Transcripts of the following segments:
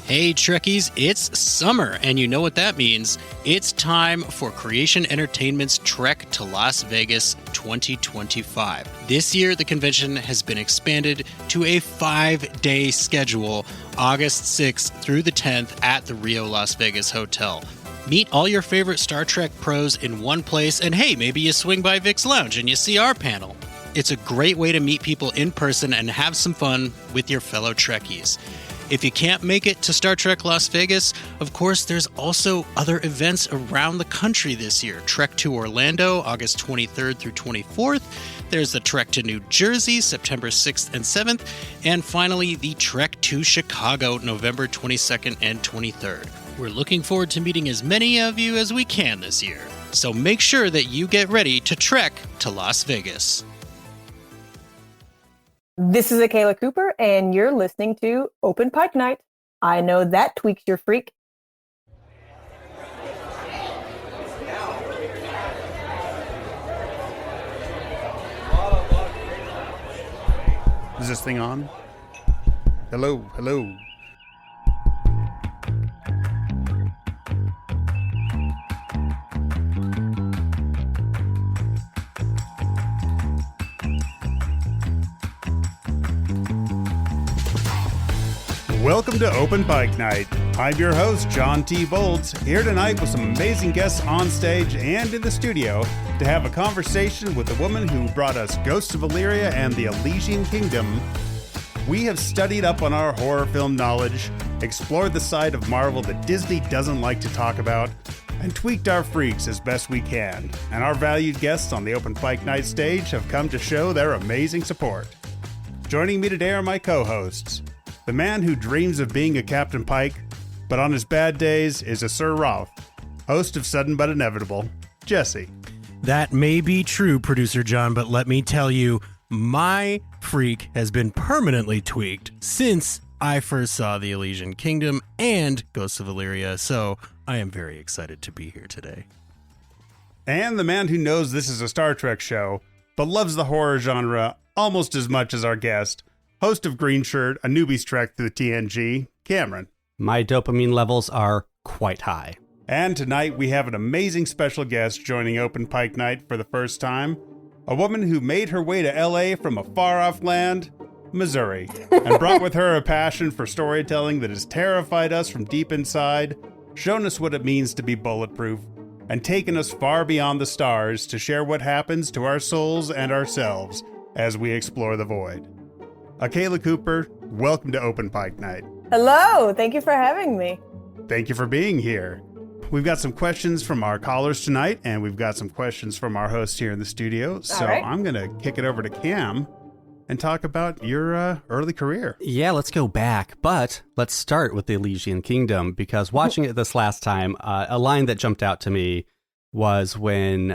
Hey Trekkies, it's summer, and you know what that means. It's time for Creation Entertainment's Trek to Las Vegas 2025. This year, the convention has been expanded to a 5-day schedule, August 6th through the 10th at the Rio Las Vegas Hotel. Meet all your favorite Star Trek pros in one place, and hey, maybe you swing by Vic's Lounge and you see our panel. It's a great way to meet people in person and have some fun with your fellow Trekkies. If you can't make it to Star Trek Las Vegas, of course, there's also other events around the country this year. Trek to Orlando, August 23rd through 24th. There's the Trek to New Jersey, September 6th and 7th. And finally, the Trek to Chicago, November 22nd and 23rd. We're looking forward to meeting as many of you as we can this year. So make sure that you get ready to trek to Las Vegas. This is Akela Cooper, and you're listening to Open Pike Night. I know that tweaks your freak. Is this thing on? Hello, hello. Welcome to Open Pike Night. I'm your host, John T. Volz, here tonight with some amazing guests on stage and in the studio to have a conversation with the woman who brought us Ghosts of Illyria and the Elysian Kingdom. We have studied up on our horror film knowledge, explored the side of Marvel that Disney doesn't like to talk about, and tweaked our freaks as best we can. And our valued guests on the Open Pike Night Stage have come to show their amazing support. Joining me today are my co-hosts. The man who dreams of being a Captain Pike, but on his bad days is a Sir Ralph, host of Sudden But Inevitable, Jesse. That may be true, Producer John, but let me tell you, my freak has been permanently tweaked since I first saw the Elysian Kingdom and Ghosts of Illyria, so I am very excited to be here today. And the man who knows this is a Star Trek show, but loves the horror genre almost as much as our guest, host of Green Shirt, a newbie's trek through the TNG, Cameron. My dopamine levels are quite high. And tonight we have an amazing special guest joining Open Pike Night for the first time. A woman who made her way to LA from a far-off land, Missouri, and brought with her a passion for storytelling that has terrified us from deep inside, shown us what it means to be bulletproof, and taken us far beyond the stars to share what happens to our souls and ourselves as we explore the void. Akela Cooper, welcome to Open Pike Night. Hello, thank you for having me. Thank you for being here. We've got some questions from our callers tonight, and we've got some questions from our host here in the studio. So right. I'm going to kick it over to Cam and talk about your early career. Yeah, let's go back, but let's start with the Elysian Kingdom, because watching it this last time, a line that jumped out to me was when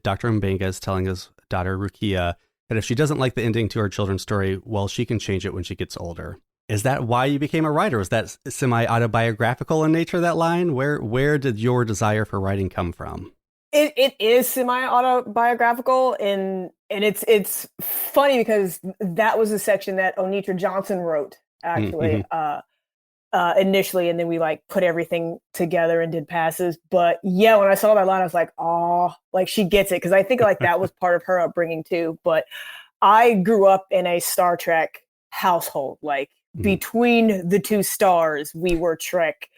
Dr. Mbenga is telling his daughter Rukia that if she doesn't like the ending to her children's story, well, she can change it when she gets older. Is that why you became a writer? Was that semi-autobiographical in nature, that line? Where did your desire for writing come from? It is semi-autobiographical, and it's funny because that was a section that Onitra Johnson wrote, actually, initially, and then we put everything together and did passes. But yeah, when I saw that line, I was like, oh, she gets it, because I think that was part of her upbringing too. But I grew up in a Star Trek household. Between the two stars, we were Trek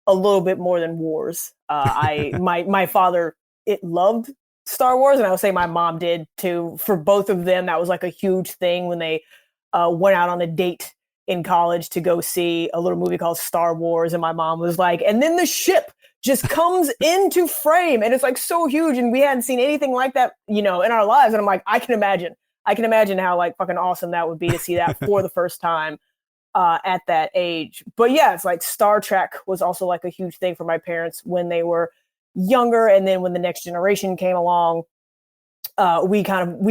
a little bit more than Wars. My father loved Star Wars, and I would say my mom did too. For both of them, that was a huge thing when they went out on a date in college to go see a little movie called Star Wars, and my mom was like, and then the ship just comes into frame, and it's so huge, and we hadn't seen anything like that, in our lives. And I'm like, I can imagine how fucking awesome that would be to see that for the first time at that age. But yeah, it's Star Trek was also a huge thing for my parents when they were younger, and then when the Next Generation came along, we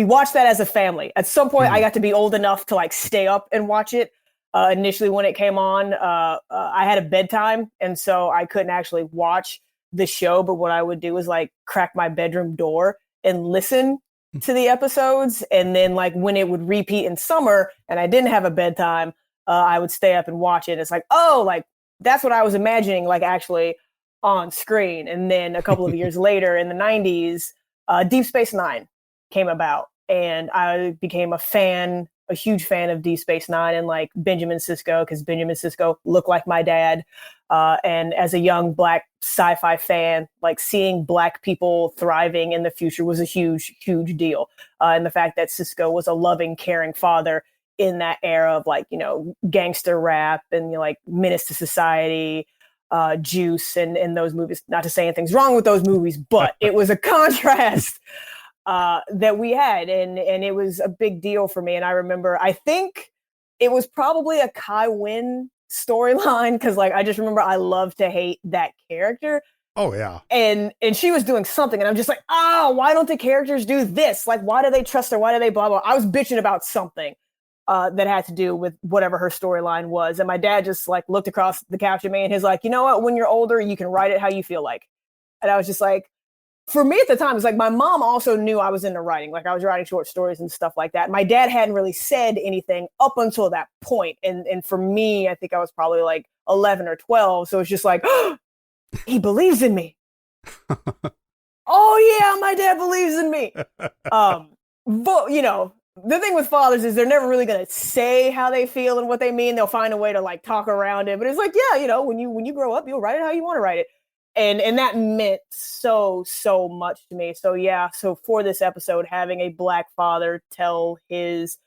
watched that as a family. At some point, I got to be old enough to stay up and watch it. Initially, when it came on, I had a bedtime, and so I couldn't actually watch the show. But what I would do is crack my bedroom door and listen to the episodes. And then when it would repeat in summer and I didn't have a bedtime, I would stay up and watch it. It's that's what I was imagining, like actually on screen. And then a couple of years later in the 90s, Deep Space Nine came about, and I became a huge fan of Deep Space Nine and like Benjamin Sisko, because Benjamin Sisko looked like my dad. And as a young Black sci-fi fan, like seeing Black people thriving in the future was a huge, huge deal. And the fact that Sisko was a loving, caring father in that era of like, gangster rap and like Menace to Society, Juice, and those movies. Not to say anything's wrong with those movies, but it was a contrast that we had, and it was a big deal for me. And I remember, I think it was probably a Kai Wynn storyline, because like I just remember I love to hate that character. Oh yeah. And she was doing something, and I'm just like, why don't the characters do this? Like, why do they trust her? Why do they blah blah? I was bitching about something that had to do with whatever her storyline was. And my dad just like looked across the couch at me and he's like, you know what? When you're older, you can write it how you feel like. And I was just like, for me at the time, it's like my mom also knew I was into writing. Like I was writing short stories and stuff like that. My dad hadn't really said anything up until that point. And for me, I think I was probably like 11 or 12. So it's just like, he believes in me. Oh yeah, my dad believes in me. But the thing with fathers is they're never really going to say how they feel and what they mean. They'll find a way to like talk around it. But it's like, yeah, when you grow up, you'll write it how you want to write it. And that meant so much to me. So yeah, so for this episode, having a Black father tell his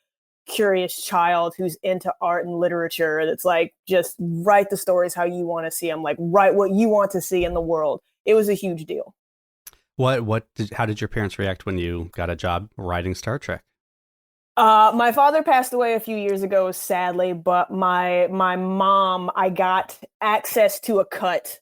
curious child who's into art and literature, that's like, just write the stories how you want to see them, like write what you want to see in the world. It was a huge deal. How did your parents react when you got a job writing Star Trek? My father passed away a few years ago, sadly, but my mom, I got access to a cut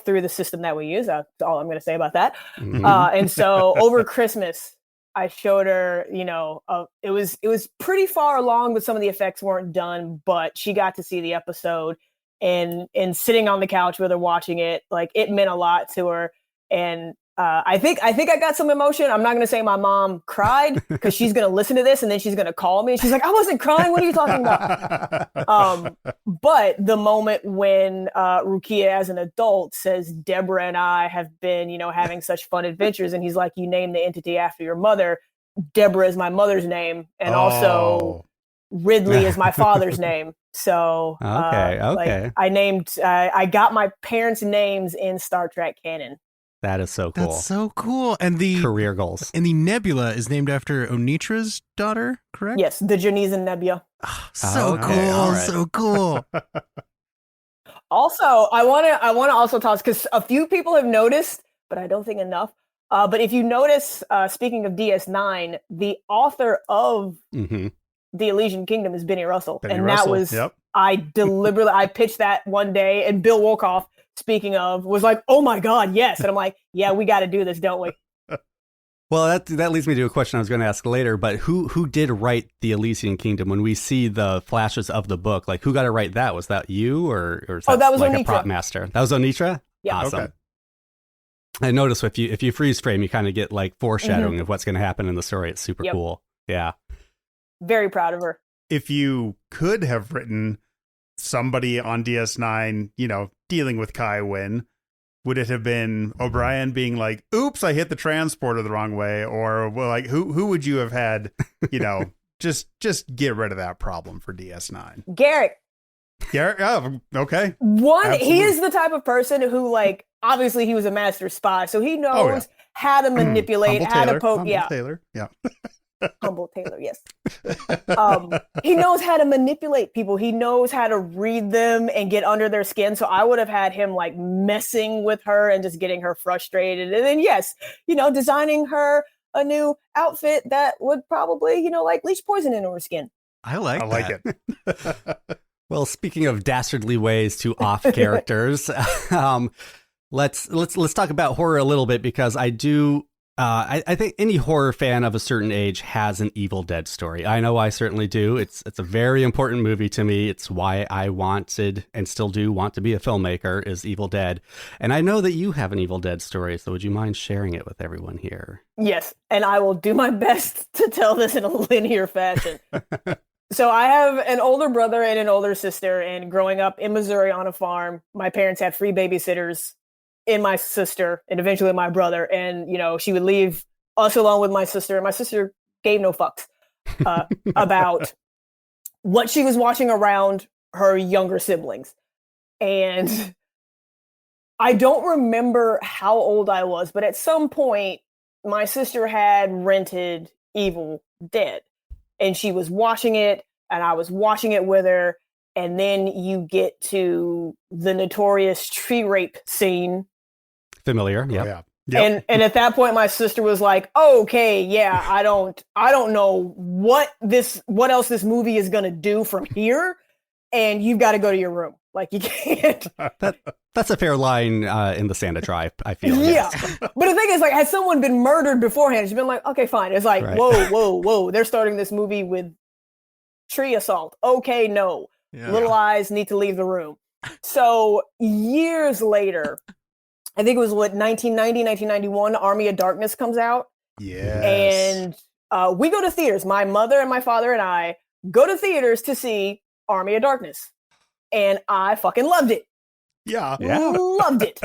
through the system that we use. That's all I'm going to say about that. Mm-hmm. And so over Christmas, I showed her, it was pretty far along, but some of the effects weren't done, but she got to see the episode, and sitting on the couch with her watching it, like it meant a lot to her. And I think I got some emotion. I'm not going to say my mom cried, because she's going to listen to this and then she's going to call me and she's like, I wasn't crying. What are you talking about? But the moment when Rukia as an adult says, Deborah and I have been, having such fun adventures. And he's like, you named the entity after your mother. Deborah is my mother's name. And also Ridley is my father's name. So okay. Like I got my parents' names in Star Trek canon. That is so cool. That's so cool. And the career goals. And the nebula is named after Onitra's daughter, correct? Yes, the Janisan Nebula. Oh, so okay, cool. all right. So cool. Also, I want to also toss, because a few people have noticed, but I don't think enough. But if you notice, speaking of DS9, the author of the Elysian Kingdom is Benny Russell. That was, I pitched that one day, and Bill Wolkoff, speaking of, was like, oh my God, yes. And I'm like, yeah, we got to do this, don't we? Well, that leads me to a question I was going to ask later, but who did write the Elysian Kingdom? When we see the flashes of the book, like who got to write that? Was that you or is that was like Onitra. A prop master? That was Onitra? Yeah. Awesome. Okay. I noticed if you freeze frame, you kind of get like foreshadowing of what's going to happen in the story. It's super cool. Yeah. Very proud of her. If you could have written somebody on DS9, dealing with Kai Wynn, would it have been O'Brien being like, oops, I hit the transporter the wrong way? Or well, like who would you have had, just get rid of that problem for DS9? Garrick. Oh, okay. He is the type of person who, like, obviously he was a master spy, so he knows how to manipulate, how to poke. Taylor. Yeah. Humble Taylor, yes. He knows how to manipulate people. He knows how to read them and get under their skin. So I would have had him like messing with her and just getting her frustrated. And then, yes, designing her a new outfit that would probably, like leach poison into her skin. I like it. Well, speaking of dastardly ways to off characters, let's talk about horror a little bit, because I do. I think any horror fan of a certain age has an Evil Dead story. I know I certainly do. It's a very important movie to me. It's why I wanted and still do want to be a filmmaker, is Evil Dead. And I know that you have an Evil Dead story, so would you mind sharing it with everyone here? Yes, and I will do my best to tell this in a linear fashion. So I have an older brother and an older sister, and growing up in Missouri on a farm, my parents had free babysitters in my sister and eventually my brother. And, she would leave us alone with my sister, and my sister gave no fucks about what she was watching around her younger siblings. And I don't remember how old I was, but at some point, my sister had rented Evil Dead. And she was watching it, and I was watching it with her. And then you get to the notorious tree rape scene. Familiar, yeah. Oh, yeah. Yep. And at that point, my sister was like, "Okay, yeah, I don't know what else this movie is gonna do from here, and you've got to go to your room. Like, you can't." That's a fair line in the Santa Tribe, I feel. Yeah. But the thing is, like, had someone been murdered beforehand, she's been like, okay, fine. It's like, right. Whoa. They're starting this movie with tree assault. Okay, no. Yeah. Little eyes need to leave the room. So years later, I think it was 1991, Army of Darkness comes out. Yes. And we go to theaters. My mother and my father and I go to theaters to see Army of Darkness. And I fucking loved it. Yeah. Loved it.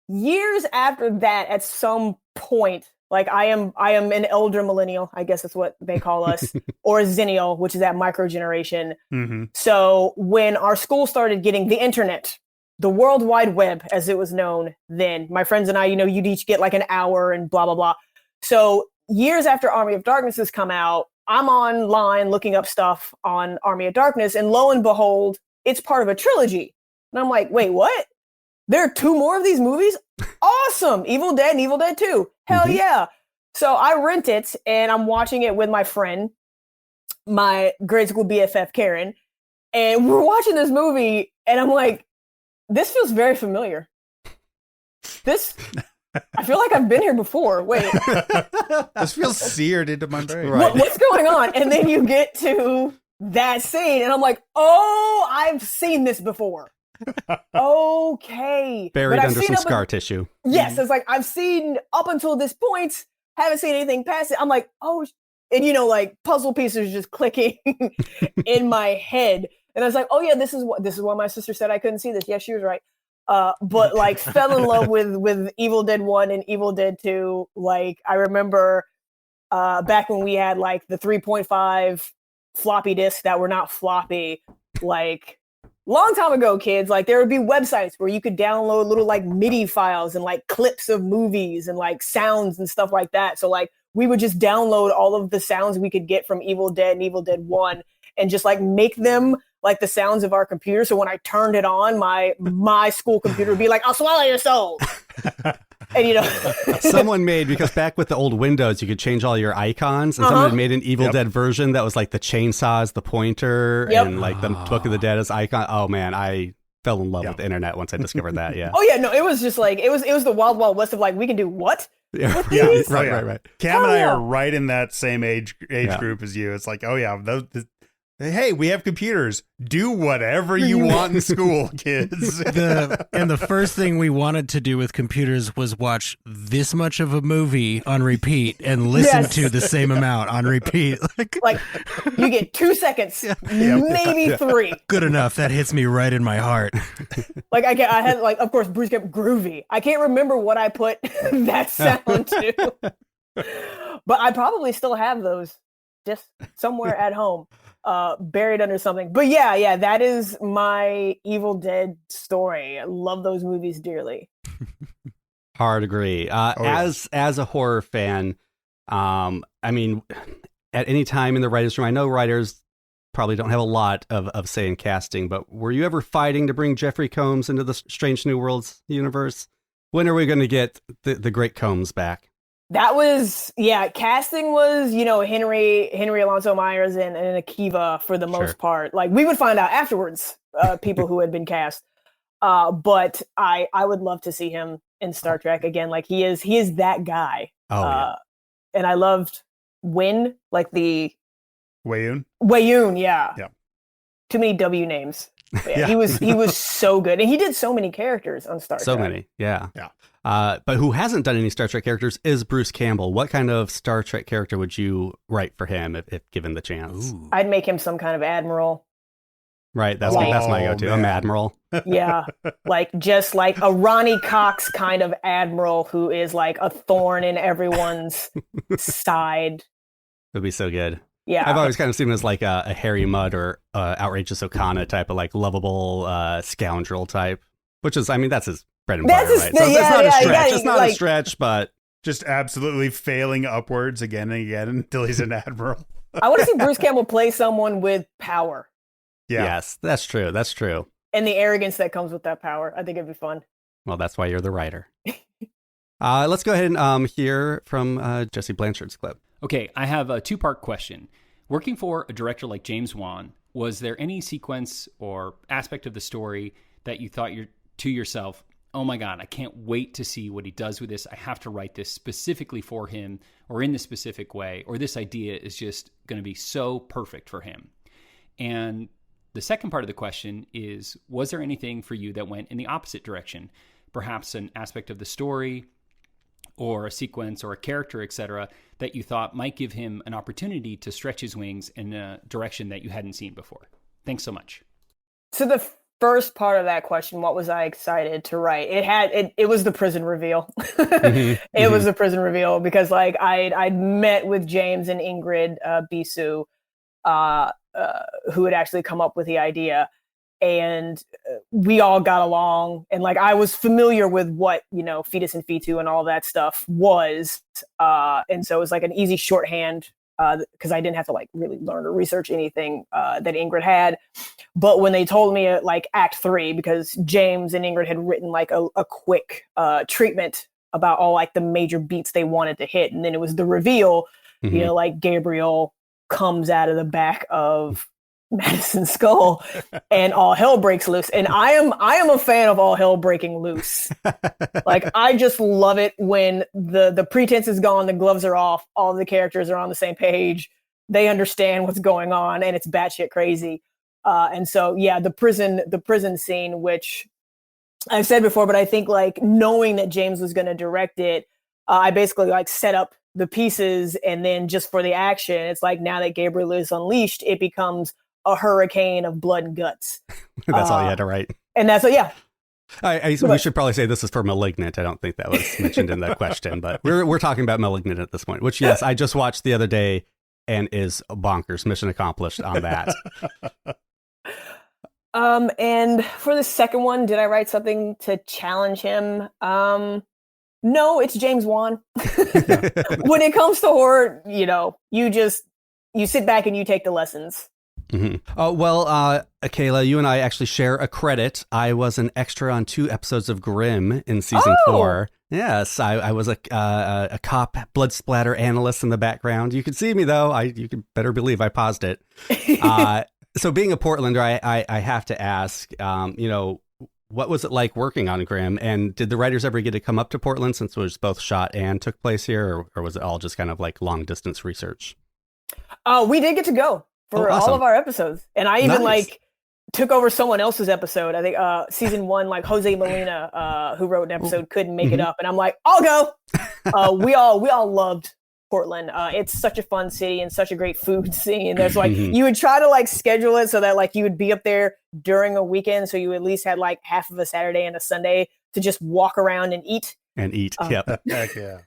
Years after that, at some point, like I am an elder millennial, I guess that's what they call us, or a zennial, which is that micro generation. Mm-hmm. So when our school started getting the internet, the World Wide Web, as it was known then, my friends and I, you'd each get like an hour and blah, blah, blah. So years after Army of Darkness has come out, I'm online looking up stuff on Army of Darkness, and lo and behold, it's part of a trilogy. And I'm like, wait, what? There are 2 more of these movies? Awesome! Evil Dead and Evil Dead 2. Hell yeah. So I rent it, and I'm watching it with my friend, my grade school BFF, Karen. And we're watching this movie, and I'm like, this feels very familiar. I feel like I've been here before. Wait. This feels seared into my brain. Right. What's going on? And then you get to that scene, and I'm like, oh, I've seen this before. Okay. Buried under some scar tissue. Yes, it's like I've seen up until this point, haven't seen anything past it. I'm like, oh, and like puzzle pieces just clicking in my head. And I was like, oh yeah, this is why my sister said I couldn't see this. Yeah, she was right. But like fell in love with Evil Dead 1 and Evil Dead 2. Like I remember back when we had like the 3.5 floppy disks that were not floppy, like long time ago, kids, like there would be websites where you could download little like MIDI files and like clips of movies and like sounds and stuff like that. So like we would just download all of the sounds we could get from Evil Dead and Evil Dead 1 and just like make them like the sounds of our computer. So when I turned it on, my school computer would be like, "I'll swallow your soul." And someone made, because back with the old Windows, you could change all your icons, and someone had made an Evil Dead version that was like the chainsaws, the pointer, and like the Book of the Dead as icon. Oh man, I fell in love with the internet once I discovered that. Yeah. Oh yeah, no, it was just like it was the wild west of like, we can do what? Yeah, right. Cam and I are right in that same age group as you. It's like, oh yeah, hey, we have computers. Do whatever you want in school, kids. And the first thing we wanted to do with computers was watch this much of a movie on repeat and listen to the same amount on repeat. Like you get 2 seconds, maybe 3. Good enough. That hits me right in my heart. Like I had like, of course, Bruce kept groovy. I can't remember what I put that sound to, but I probably still have those just somewhere at home. Buried under something. But yeah, that is my Evil Dead story. I love those movies dearly. Hard agree. As a horror fan, I mean, at any time in the writer's room, I know writers probably don't have a lot of say in casting, but were you ever fighting to bring Jeffrey Combs into the Strange New Worlds universe? When are we going to get the great Combs back? That was, casting was, Henry Alonso Myers and Akiva for the most part. Like, we would find out afterwards, people who had been cast. But I would love to see him in Star Trek again. Like, he is that guy. Oh, and I loved Wynn, like the... Wayun, yeah. Too many W names. Yeah, he was so good. And he did so many characters on Star Trek. So many, yeah. but who hasn't done any Star Trek characters is Bruce Campbell. What kind of Star Trek character would you write for him if given the chance? Ooh. I'd make him some kind of admiral. Right, that's Like- my go-to. man. I'm Admiral. Yeah, just like a Ronnie Cox kind of admiral who is like a thorn in everyone's side. Would be so good. Yeah, I've always kind of seen him as like a Harry Mudd or outrageous Okana type of like lovable scoundrel type, which is, I mean, that's his bread and That's butter, his right? thing, So it's yeah, not yeah, a stretch. yeah, It's not like- a stretch, but Just absolutely failing upwards again and again until he's an admiral. I want to see Bruce Campbell play someone with power Yeah. yes, that's true. That's true. and the arrogance that comes with that power. I think it'd be fun. Well, that's why you're the writer. Let's go ahead and hear from Jesse Blanchard's clip. Okay, I have a two-part question. Working for a director like James Wan, was there any sequence or aspect of the story that you thought to yourself, oh my God, I can't wait to see what he does with this. I have to write this specifically for him or in this specific way, or this idea is just going to be so perfect for him? And the second part of the question is, was there anything for you that went in the opposite direction? Perhaps an aspect of the story or a sequence or a character, etc., that you thought might give him an opportunity to stretch his wings in a direction that you hadn't seen before? Thanks so much. So the first part of that question, what was I excited to write? It was the prison reveal. It was the prison reveal because like I'd met with James and Ingrid Bisu, who had actually come up with the idea, and we all got along, and like I was familiar with what, you know, fetus and fetu and all that stuff was, and so it was like an easy shorthand because I didn't have to like really learn or research anything that Ingrid had. But when they told me like Act 3, because James and Ingrid had written like a quick treatment about all like the major beats they wanted to hit, and then it was the reveal, you know, like Gabriel comes out of the back of Madison's skull and all hell breaks loose. And I am a fan of all hell breaking loose. Like I just love it when the pretense is gone, the gloves are off, all the characters are on the same page, they understand what's going on, and it's batshit crazy. And so yeah, the prison scene, which I've said before, but I think like knowing that James was going to direct it, I basically like set up the pieces, and then just for the action, it's like now that Gabriel is unleashed, it becomes a hurricane of blood and guts. That's all you had to write. And that's what, yeah. We should probably say this is for Malignant. I don't think that was mentioned in the question, but we're talking about Malignant at this point, which, yes, I just watched the other day and is bonkers. Mission accomplished on that. And for the second one, did I write something to challenge him? No, it's James Wan. When it comes to horror, you know, you sit back and you take the lessons. Well, Akela, you and I actually share a credit. I was an extra on 2 episodes of Grimm in season 4. Yes, I was a cop blood splatter analyst in the background. You could see me though. You could better believe I paused it. So being a Portlander, I have to ask, you know, what was it like working on Grimm? And did the writers ever get to come up to Portland since it was both shot and took place here, or was it all just kind of like long distance research? We did get to go for awesome. all of our episodes, and I even Nice. like took over someone else's episode. I think season 1, like Jose Molina, who wrote an episode, couldn't make it up, and I'm like, I'll go. We all loved Portland. It's such a fun city and such a great food scene. There's like you would try to like schedule it so that like you would be up there during a weekend, so you at least had like half of a Saturday and a Sunday to just walk around and eat. Yep. Heck yeah.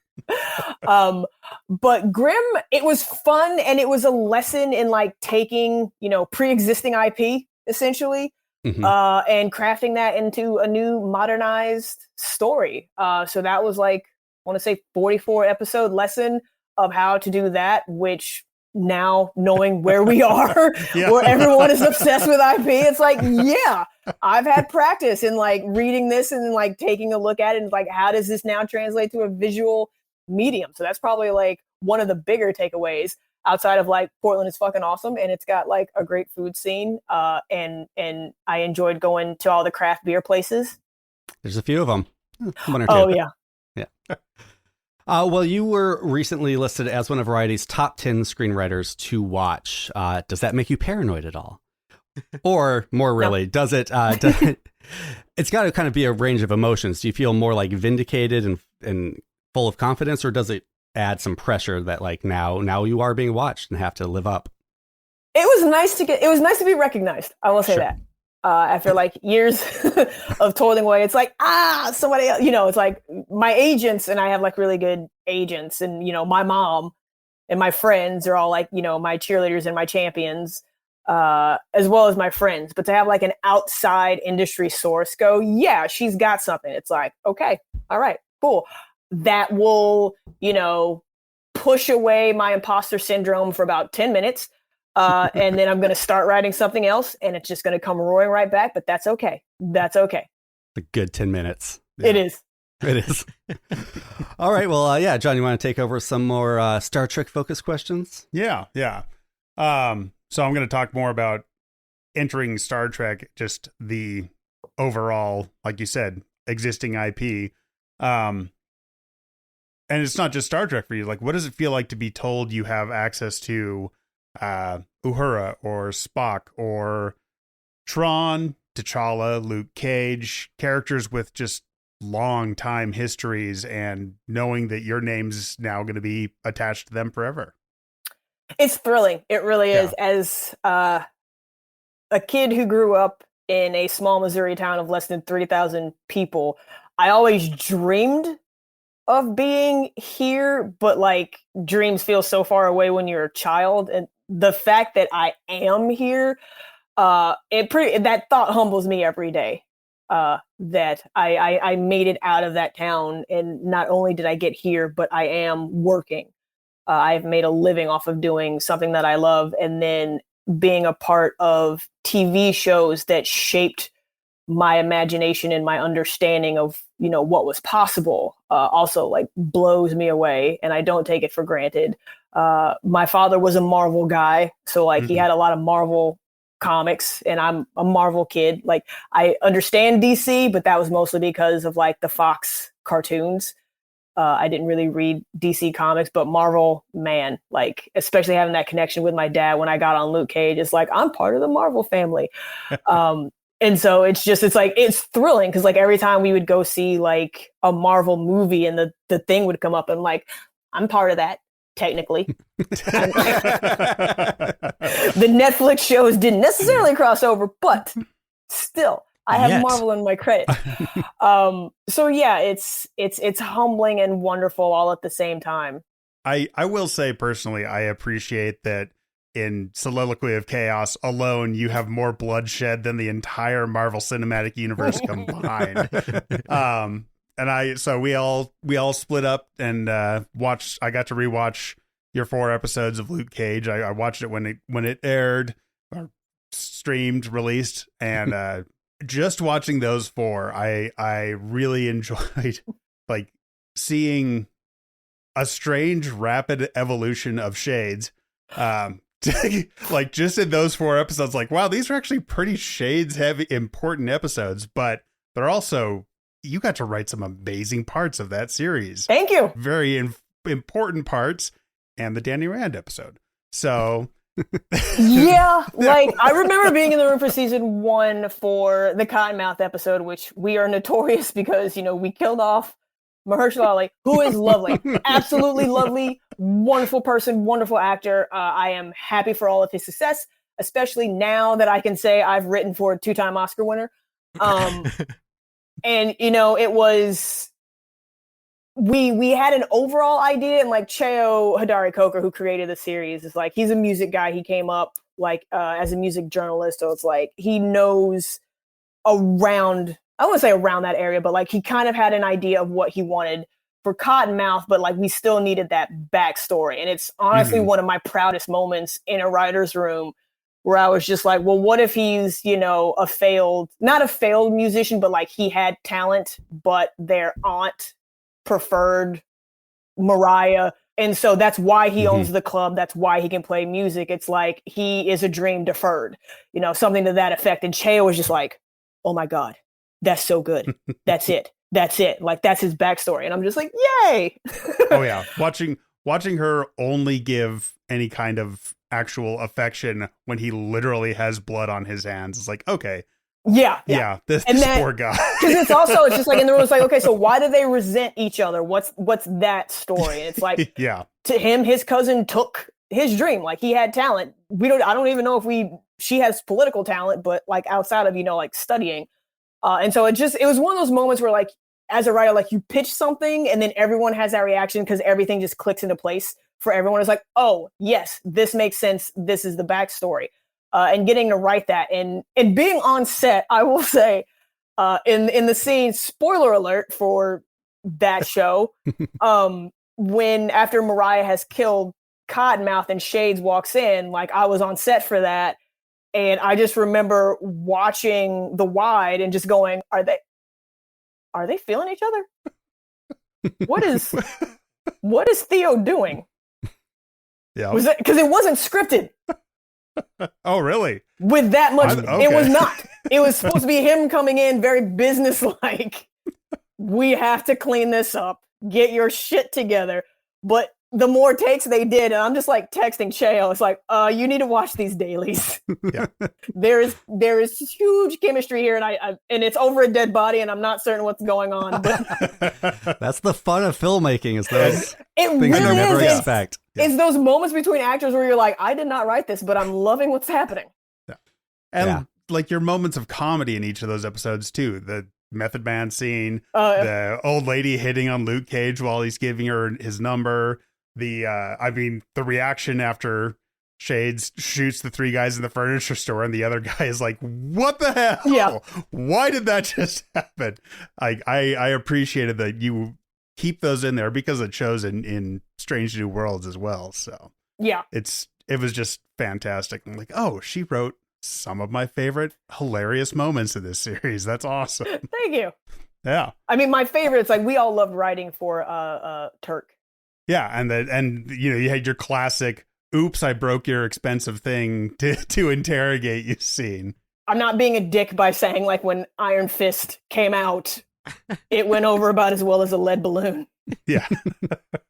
But Grimm, it was fun, and it was a lesson in like taking, you know, pre-existing IP essentially, and crafting that into a new modernized story. So that was like, I want to say 44 episode lesson of how to do that, which now knowing where we are, where everyone is obsessed with IP, it's like, yeah, I've had practice in like reading this and like taking a look at it and like, how does this now translate to a visual medium? So that's probably like one of the bigger takeaways outside of like Portland is fucking awesome and it's got like a great food scene. And I enjoyed going to all the craft beer places. There's a few of them. One or two. Oh yeah. Yeah. Well, you were recently listed as one of Variety's top 10 screenwriters to watch. Does that make you paranoid at all? Or more really, does it, it's got to kind of be a range of emotions. Do you feel more like vindicated and full of confidence, or does it add some pressure that like now you are being watched and have to live up? It was nice to be recognized. I will say that. After like years of toiling away, it's like, somebody else, it's like my agents, and I have like really good agents, and, my mom and my friends are all like, my cheerleaders and my champions, as well as my friends. But to have like an outside industry source go, yeah, she's got something. It's like, okay, all right, cool. That will, push away my imposter syndrome for about 10 minutes. And then I'm going to start writing something else, and it's just going to come roaring right back. But that's okay. That's okay. A good 10 minutes. Yeah. It is. It is. All right. Well, yeah, John, you want to take over some more Star Trek focused questions? Yeah. So I'm going to talk more about entering Star Trek, just the overall, like you said, existing IP. And it's not just Star Trek for you. Like, what does it feel like to be told you have access to Uhura or Spock or Tron, T'Challa, Luke Cage, characters with just long time histories, and knowing that your name's now going to be attached to them forever? It's thrilling. It really is. As a kid who grew up in a small Missouri town of less than 30,000 people, I always dreamed of being here, but like dreams feel so far away when you're a child. And the fact that I am here, that thought humbles me every day. That I made it out of that town, and not only did I get here, but I am working. I've made a living off of doing something that I love, and then being a part of TV shows that shaped my imagination and my understanding of, what was possible, also like blows me away, and I don't take it for granted. My father was a Marvel guy, so like he had a lot of Marvel comics, and I'm a Marvel kid. Like, I understand DC, but that was mostly because of like the Fox cartoons. I didn't really read DC comics, but Marvel, man, like, especially having that connection with my dad when I got on Luke Cage, it's like, I'm part of the Marvel family. And so it's thrilling, because like every time we would go see like a Marvel movie and the thing would come up, and like, I'm part of that. Technically, the Netflix shows didn't necessarily cross over, but still, I have Marvel in my credit. So yeah, it's humbling and wonderful all at the same time. I will say personally, I appreciate that in Soliloquy of Chaos alone, you have more bloodshed than the entire Marvel Cinematic Universe combined. So we all split up and watched. I got to rewatch your 4 episodes of Luke Cage. I watched it when it aired, or streamed, released, and just watching those 4, I really enjoyed like seeing a strange rapid evolution of shades. Like just in those 4 episodes, like, wow, these are actually pretty shades heavy, important episodes, but they're also, you got to write some amazing parts of that series. Thank you. Very important parts, and the Danny Rand episode. So yeah, like I remember being in the room for season 1 for the Cottonmouth episode, which we are notorious because, we killed off Mahershala Ali, who is lovely, absolutely lovely, wonderful person, wonderful actor. I am happy for all of his success, especially now that I can say I've written for a 2-time Oscar winner. And, it was, we had an overall idea, and like Cheo Hodari Coker, who created the series, is like, he's a music guy. He came up like as a music journalist. So it's like, he knows around, I wouldn't say around that area, but like he kind of had an idea of what he wanted for Cottonmouth, but like we still needed that backstory. And it's honestly one of my proudest moments in a writer's room, where I was just like, well, what if he's, not a failed musician, but like he had talent, but their aunt preferred Mariah. And so that's why he owns the club. That's why he can play music. It's like, he is a dream deferred, something to that effect. And Cheo was just like, oh my God, that's so good. That's it. That's it. Like, that's his backstory. And I'm just like, yay. Oh yeah. Watching her only give any kind of actual affection when he literally has blood on his hands. It's like, okay, yeah, this poor guy. Because it's just like in the room, it's like, okay, so why do they resent each other? What's that story? And it's like, to him, his cousin took his dream. Like, he had talent. I don't even know if she has political talent, but like outside of, like studying. And so it was one of those moments where, like, as a writer, like, you pitch something and then everyone has that reaction because everything just clicks into place for everyone. It's like, oh yes, this makes sense. This is the backstory. And getting to write that and being on set, I will say, in the scene, spoiler alert for that show, when after Mariah has killed Cottonmouth and Shades walks in, like, I was on set for that, and I just remember watching the wide and just going, are they feeling each other? What is Theo doing? Yeah, was it because it wasn't scripted? Oh, really? With that much, okay. It was not. It was supposed to be him coming in very businesslike. We have to clean this up. Get your shit together. But the more takes they did, and I'm just like texting Cheo, it's like, you need to watch these dailies. Yeah. there is huge chemistry here, and it's over a dead body, and I'm not certain what's going on. But that's the fun of filmmaking, is those things really you never is. expect. It's those moments between actors where you're like, I did not write this, but I'm loving what's happening. Yeah. And like your moments of comedy in each of those episodes too. The Method Man scene, the old lady hitting on Luke Cage while he's giving her his number. The reaction after Shades shoots the three guys in the furniture store and the other guy is like, what the hell? Yeah. Why did that just happen? I appreciated that you keep those in there because it shows in Strange New Worlds as well. So yeah, it was just fantastic. I'm like, oh, she wrote some of my favorite hilarious moments in this series. That's awesome. Thank you. Yeah. I mean, my favorites, like, we all loved writing for Turk. Yeah, and you had your classic oops, I broke your expensive thing to interrogate you scene. I'm not being a dick by saying, like, when Iron Fist came out, it went over about as well as a lead balloon. Yeah.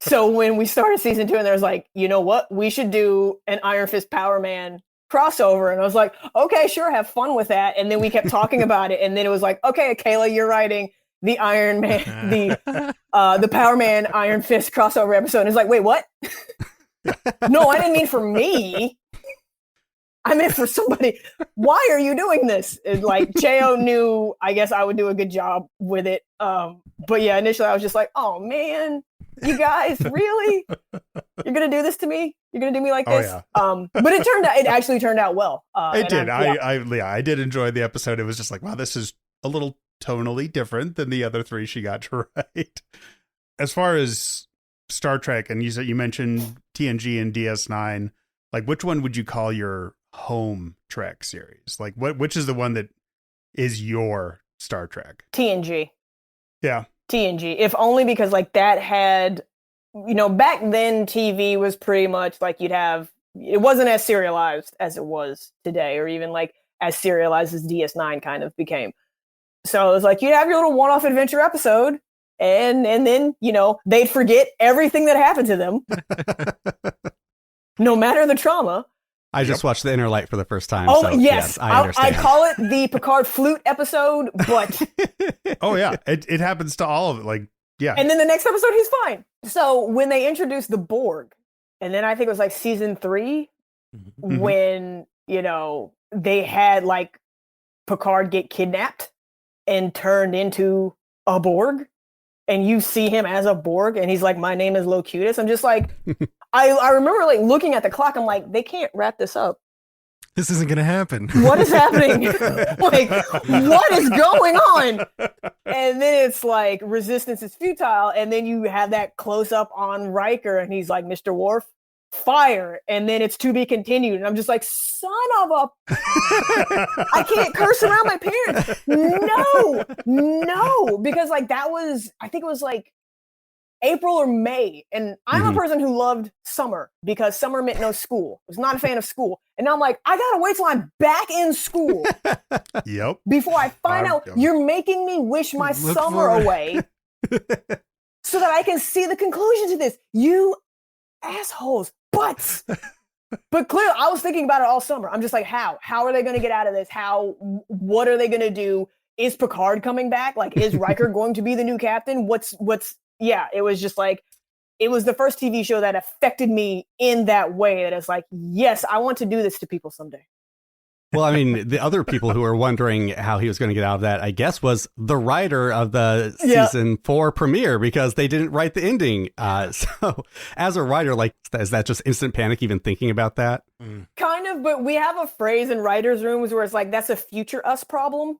So when we started season 2 and there was like, you know what, we should do an Iron Fist Power Man crossover. And I was like, okay, sure, have fun with that. And then we kept talking about it. And then it was like, okay, Akela, you're writing the Iron Man, the Power Man Iron Fist crossover episode. And it's like, wait, what? No, I didn't mean for me. I meant for somebody. Why are you doing this? And like, Cheo knew, I guess I would do a good job with it. But yeah, initially I was just like, oh man, you guys, really? You're going to do this to me? You're going to do me like this? Oh, yeah. But it actually turned out well. It did. I did enjoy the episode. It was just like, wow, this is a little tonally different than the other three she got to write. As far as Star Trek, and you mentioned TNG and DS9, like, which one would you call your home Trek series? Like, which is the one that is your Star Trek? TNG. Yeah. TNG, if only because like that had, back then TV was pretty much like it wasn't as serialized as it was today, or even like as serialized as DS9 kind of became. So it was like, you'd have your little one-off adventure episode, and then, they'd forget everything that happened to them, no matter the trauma. I just watched The Inner Light for the first time. Oh, so, yes. I understand. I call it the Picard flute episode, but... Oh, yeah. It happens to all of it. Like, yeah. And then the next episode, he's fine. So when they introduced the Borg, and then I think it was like season 3, Mm-hmm. when, they had like Picard get kidnapped and turned into a Borg, and you see him as a Borg, and he's like, my name is Locutus. I'm just like... I remember like looking at the clock. I'm like, they can't wrap this up. This isn't going to happen. What is happening? Like, what is going on? And then it's like, resistance is futile. And then you have that close up on Riker, and he's like, Mr. Worf, fire. And then it's to be continued. And I'm just like, son of a... I can't curse around my parents. No. Because like that was, I think it was like April or May, and I'm a person who loved summer because summer meant no school. I was not a fan of school, and now I'm like, I gotta wait till I'm back in school. Yep. Before I find out you're making me wish my summer away, so that I can see the conclusion to this. You assholes, but But clearly, I was thinking about it all summer. I'm just like, how are they going to get out of this? What are they going to do? Is Picard coming back? Like, is Riker going to be the new captain? Yeah, it was just like, it was the first TV show that affected me in that way. That it's like, yes, I want to do this to people someday. Well, I mean, the other people who were wondering how he was going to get out of that, I guess, was the writer of the season 4 premiere, because they didn't write the ending. So as a writer, like, is that just instant panic even thinking about that? Kind of, but we have a phrase in writers' rooms where it's like, that's a future us problem.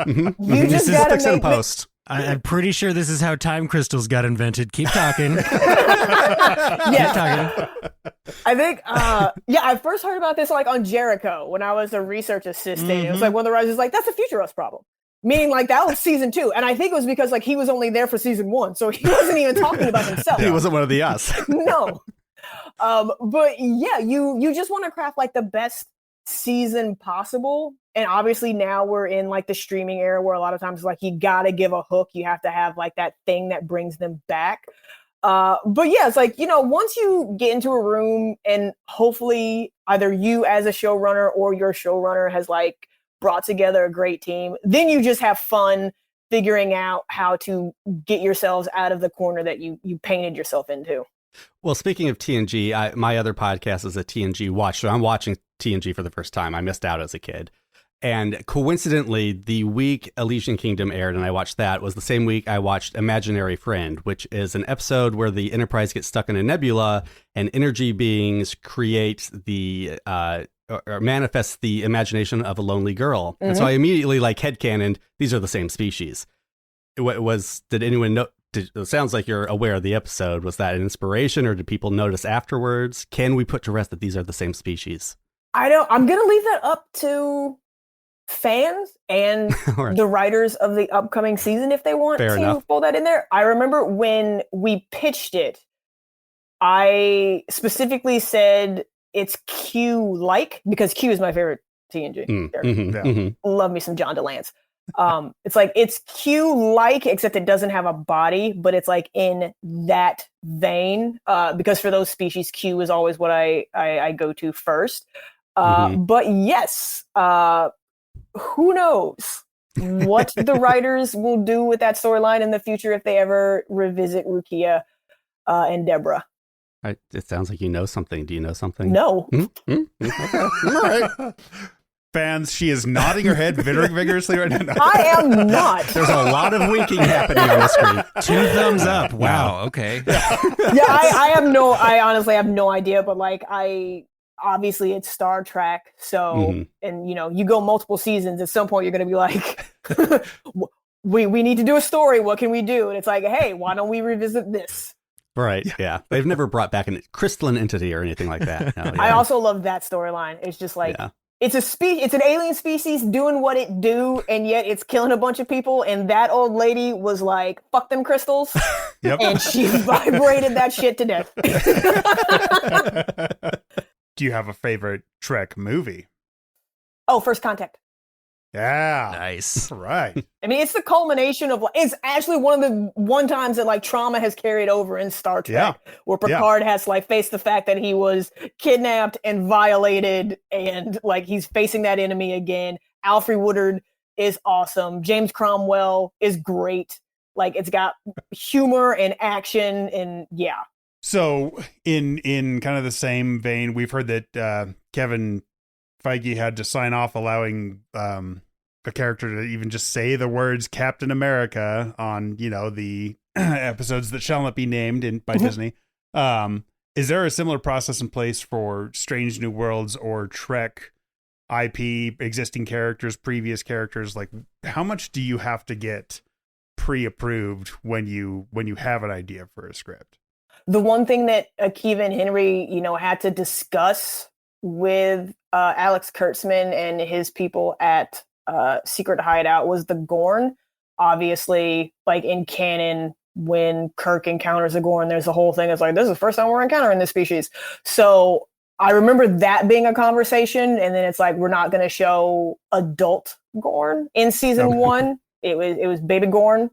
You just got to make post. I'm pretty sure this is how time crystals got invented. Keep talking. Keep talking. I think, I first heard about this like on Jericho when I was a research assistant. Mm-hmm. It was like one of the writers was like, that's a future us problem. Meaning like that was season 2. And I think it was because like he was only there for season 1. So he wasn't even talking about himself. He wasn't one of the us. No. But yeah, you just want to craft like the best season possible. And obviously now we're in like the streaming era where a lot of times like you gotta give a hook. You have to have like that thing that brings them back. But yeah, it's like, once you get into a room and hopefully either you as a showrunner or your showrunner has like brought together a great team, then you just have fun figuring out how to get yourselves out of the corner that you painted yourself into. Well, speaking of TNG, my other podcast is a TNG watch. So I'm watching TNG for the first time. I missed out as a kid. And coincidentally, the week Elysian Kingdom aired and I watched that was the same week I watched Imaginary Friend, which is an episode where the Enterprise gets stuck in a nebula and energy beings create the or manifest the imagination of a lonely girl. Mm-hmm. And so I immediately like headcanoned, these are the same species. Did anyone know? It sounds like you're aware of the episode. Was that an inspiration or did people notice afterwards? Can we put to rest that these are the same species? I'm going to leave that up to fans and right. The writers of the upcoming season if they want to pull that in there. I remember when we pitched it, I specifically said it's Q-like because Q is my favorite TNG character. Mm-hmm. Love me some John DeLance. It's like it's Q-like except it doesn't have a body, but it's like in that vein because for those species Q is always what I go to first. But yes, who knows what the writers will do with that storyline in the future if they ever revisit Rukia and Deborah. It sounds like you know something. Do you know something? No. Okay. All right. Fans, she is nodding her head vigorously right now. I am not. There's a lot of winking happening on the screen. 2 thumbs up. Wow. Okay. I honestly have no idea, but like obviously it's Star Trek, so and you go multiple seasons. At some point, you're going to be like, we need to do a story. What can we do? And it's like, hey, why don't we revisit this? Right. Yeah. They've never brought back a crystalline entity or anything like that. No, yeah. I also love that storyline. It's just like it's it's an alien species doing what it do, and yet it's killing a bunch of people. And that old lady was like, "Fuck them crystals," and she vibrated that shit to death. Do you have a favorite Trek movie? Oh, First Contact. Yeah. Nice. Right. I mean, it's the culmination of, it's actually one of the times that like trauma has carried over in Star Trek, where Picard has like faced the fact that he was kidnapped and violated and like he's facing that enemy again. Alfre Woodard is awesome. James Cromwell is great. Like it's got humor and action and yeah. So in kind of the same vein, we've heard that Kevin Feige had to sign off allowing a character to even just say the words Captain America on, the episodes that shall not be named by Disney. Is there a similar process in place for Strange New Worlds or Trek IP, existing characters, previous characters? Like, how much do you have to get pre-approved when you have an idea for a script? The one thing that Akiva and Henry, had to discuss with Alex Kurtzman and his people at Secret Hideout was the Gorn. Obviously, like in canon, when Kirk encounters a Gorn, there's a whole thing. It's like, this is the first time we're encountering this species. So I remember that being a conversation. And then it's like, we're not going to show adult Gorn in season 1. It was baby Gorn.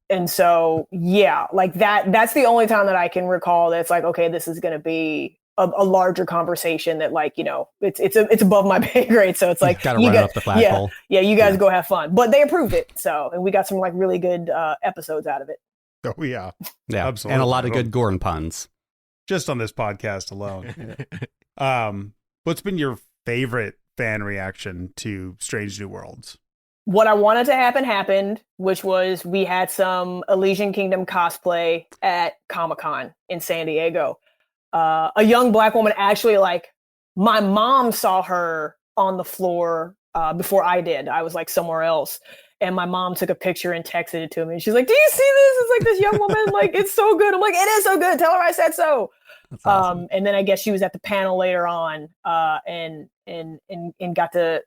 And so, yeah, like that's the only time that I can recall that's like, okay, this is going to be a larger conversation that, like, you know, it's above my pay grade. So it's like, gotta run up the flagpole. Yeah, you guys go have fun. But they approved it. So, and we got some like really good episodes out of it. Oh, yeah. Yeah. Absolutely. And a lot of good Gorn puns. Just on this podcast alone. What's been your favorite fan reaction to Strange New Worlds? What I wanted to happen happened, which was we had some Elysian Kingdom cosplay at Comic-Con in San Diego. A young Black woman, actually, like, my mom saw her on the floor before I did. I was like somewhere else. And my mom took a picture and texted it to me. And she's like, do you see this? It's like this young woman, like, it's so good. I'm like, it is so good. Tell her I said so. That's awesome. And then I guess she was at the panel later on and got to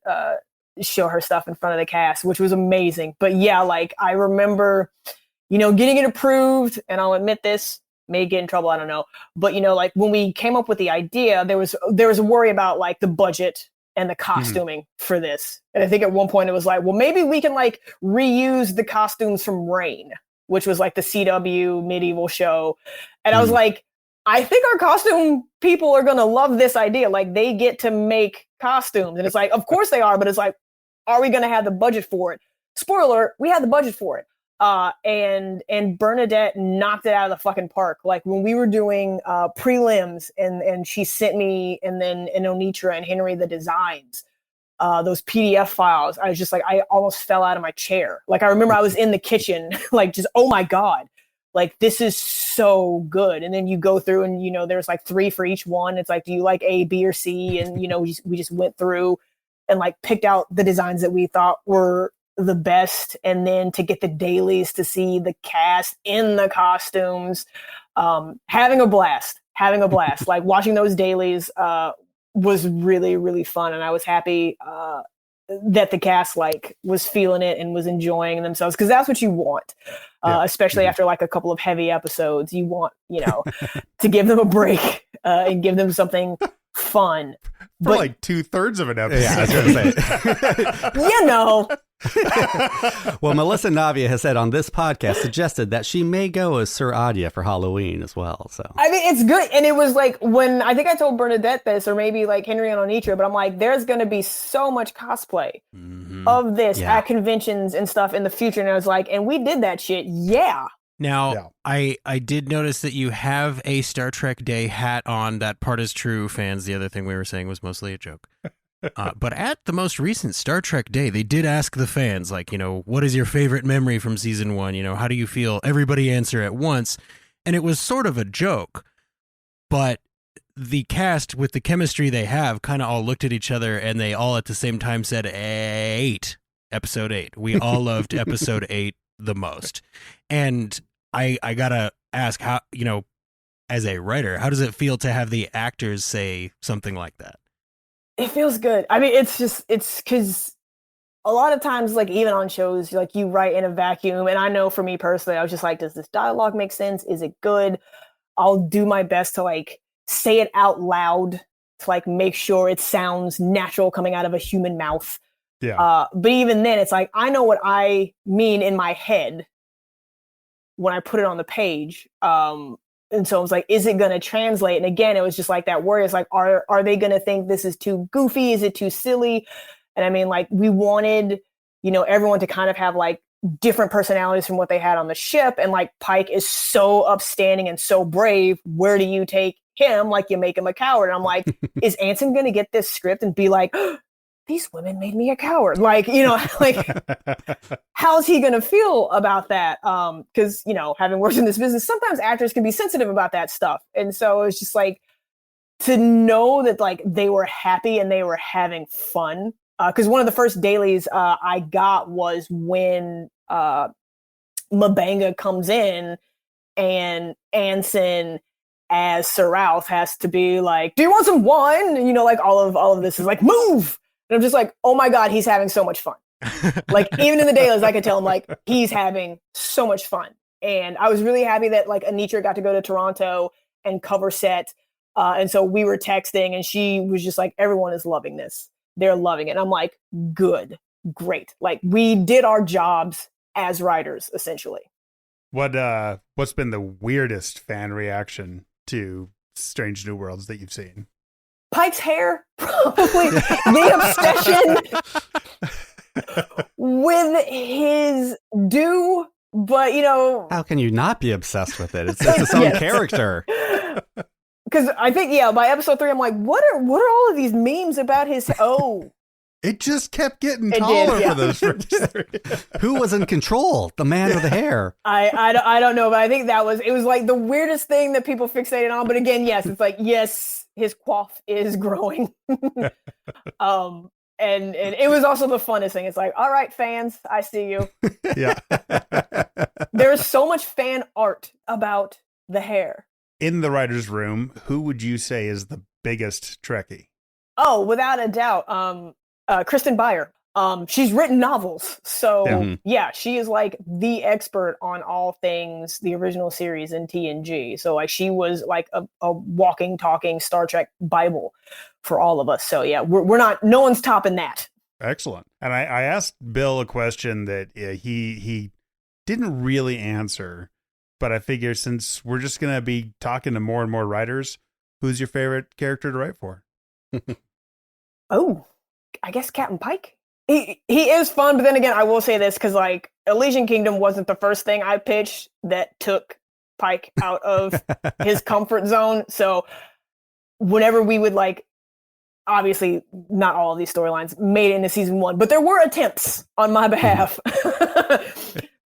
show her stuff in front of the cast, which was amazing. But yeah, like, I remember, you know, getting it approved, and I'll admit this, may get in trouble, I don't know. But, you know, like, when we came up with the idea, there was a worry about like the budget and the costuming for this. And I think at one point it was like, well, maybe we can like reuse the costumes from Reign, which was like the CW medieval show. And I was like, I think our costume people are going to love this idea. Like, they get to make costumes. And it's like, of course they are, but it's like, are we going to have the budget for it? Spoiler, we had the budget for it. And Bernadette knocked it out of the fucking park. Like, when we were doing prelims and she sent me and Onitra and Henry the designs, those PDF files, I was just like, I almost fell out of my chair. Like, I remember I was in the kitchen, like, just, oh my God, like, this is so good. And then you go through and, you know, there's like 3 for each one. It's like, do you like A, B, or C? And, you know, we just went through and like picked out the designs that we thought were the best. And then to get the dailies to see the cast in the costumes, having a blast. Like, watching those dailies was really, really fun. And I was happy that the cast like was feeling it and was enjoying themselves, because that's what you want. Especially after like a couple of heavy episodes, you want, you know, to give them a break and give them something fun. For like 2/3 of an episode. Yeah, I was going to say. You know. Well, Melissa Navia has said on this podcast, suggested that she may go as Sir Adia for Halloween as well. So I mean, it's good. And it was like, when I think I told Bernadette this, or maybe like Henry and Onitra, but I'm like, there's going to be so much cosplay of this at conventions and stuff in the future. And I was like, and we did that shit. Yeah. Now, I did notice that you have a Star Trek Day hat on. That part is true, fans. The other thing we were saying was mostly a joke. But at the most recent Star Trek Day, they did ask the fans, like, you know, what is your favorite memory from season 1? You know, how do you feel? Everybody answer at once. And it was sort of a joke. But the cast, with the chemistry they have, kind of all looked at each other and they all at the same time said, 8. Episode 8. We all loved episode 8 the most. And I gotta ask, how, you know, as a writer, how does it feel to have the actors say something like that? It feels good. I mean, it's because a lot of times, like, even on shows, like, you write in a vacuum. And I know for me personally, I was just like, does this dialogue make sense? Is it good? I'll do my best to like say it out loud to like make sure it sounds natural coming out of a human mouth. Yeah. But even then, it's like, I know what I mean in my head when I put it on the page. And so I was like, is it going to translate? And again, it was just like that worry. It's like, are they going to think this is too goofy? Is it too silly? And I mean, like, we wanted, you know, everyone to kind of have like different personalities from what they had on the ship. And like, Pike is so upstanding and so brave. Where do you take him? Like, you make him a coward. And I'm like, is Anson going to get this script and be like, these women made me a coward? Like, you know, like, how's he going to feel about that? Because, you know, having worked in this business, sometimes actors can be sensitive about that stuff. And so it's just like, to know that like they were happy and they were having fun. Because one of the first dailies I got was when Mabanga comes in and Anson as Sir Ralph has to be like, do you want some wine? And, you know, like, all of this is like, move. And I'm just like, oh my God, he's having so much fun. Like, even in the dailies, I could tell him like, he's having so much fun. And I was really happy that like Anitra got to go to Toronto and cover set. And so we were texting and she was just like, everyone is loving this. They're loving it. And I'm like, good, great. Like, we did our jobs as writers, essentially. What's been the weirdest fan reaction to Strange New Worlds that you've seen? Pike's hair, probably the obsession with his do, but How can you not be obsessed with it? It's its own character. Because I think, by episode 3, I'm like, what are all of these memes about his? Oh, it just kept getting taller for those. Who was in control? The man with the hair. I don't know, but I think it was like the weirdest thing that people fixated on. But again, yes, it's like, yes, his quaff is growing. And it was also the funnest thing. It's like, all right, fans, I see you. Yeah. There's so much fan art about the hair. In the writer's room, who would you say is the biggest Trekkie? Oh, without a doubt, Kristen Beyer. She's written novels, so yeah, she is like the expert on all things the original series in TNG. So like she was like a walking, talking Star Trek Bible for all of us. So yeah, no one's topping that. Excellent. And I asked Bill a question that he didn't really answer, but I figure since we're just gonna be talking to more and more writers, who's your favorite character to write for? Oh, I guess Captain Pike. He is fun, but then again, I will say this because like Elysian Kingdom wasn't the first thing I pitched that took Pike out of his comfort zone. So whenever we would like, obviously not all of these storylines made it into season 1, but there were attempts on my behalf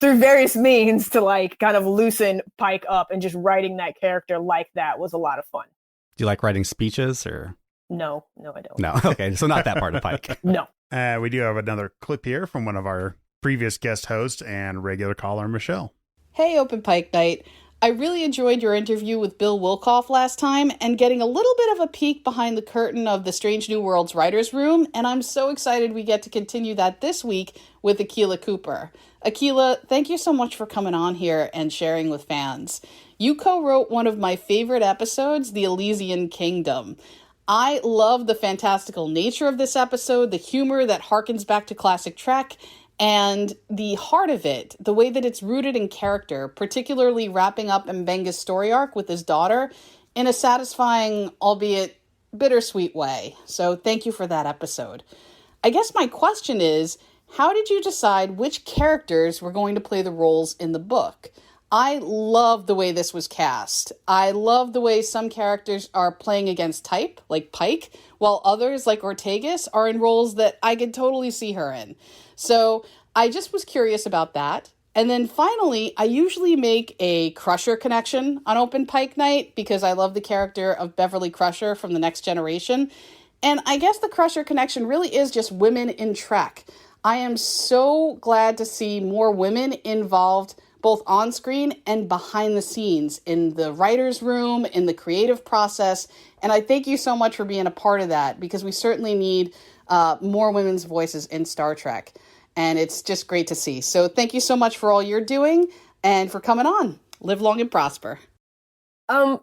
through various means to like kind of loosen Pike up, and just writing that character like that was a lot of fun. Do you like writing speeches or? No, I don't. No, okay, so not that part of Pike. No. We do have another clip here from one of our previous guest hosts and regular caller, Michelle. Hey, Open Pike Night. I really enjoyed your interview with Bill Wilkoff last time and getting a little bit of a peek behind the curtain of the Strange New Worlds writer's room, and I'm so excited we get to continue that this week with Akela Cooper. Akela, thank you so much for coming on here and sharing with fans. You co-wrote one of my favorite episodes, The Elysian Kingdom. I love the fantastical nature of this episode, the humor that harkens back to classic Trek, and the heart of it, the way that it's rooted in character, particularly wrapping up Mbenga's story arc with his daughter in a satisfying, albeit bittersweet way. So thank you for that episode. I guess my question is, how did you decide which characters were going to play the roles in the book? I love the way this was cast. I love the way some characters are playing against type, like Pike, while others, like Ortegas, are in roles that I could totally see her in. So I just was curious about that. And then finally, I usually make a Crusher connection on Open Pike Night because I love the character of Beverly Crusher from The Next Generation. And I guess the Crusher connection really is just women in Trek. I am so glad to see more women involved both on screen and behind the scenes, in the writer's room, in the creative process. And I thank you so much for being a part of that, because we certainly need more women's voices in Star Trek. And it's just great to see. So thank you so much for all you're doing and for coming on. Live long and prosper.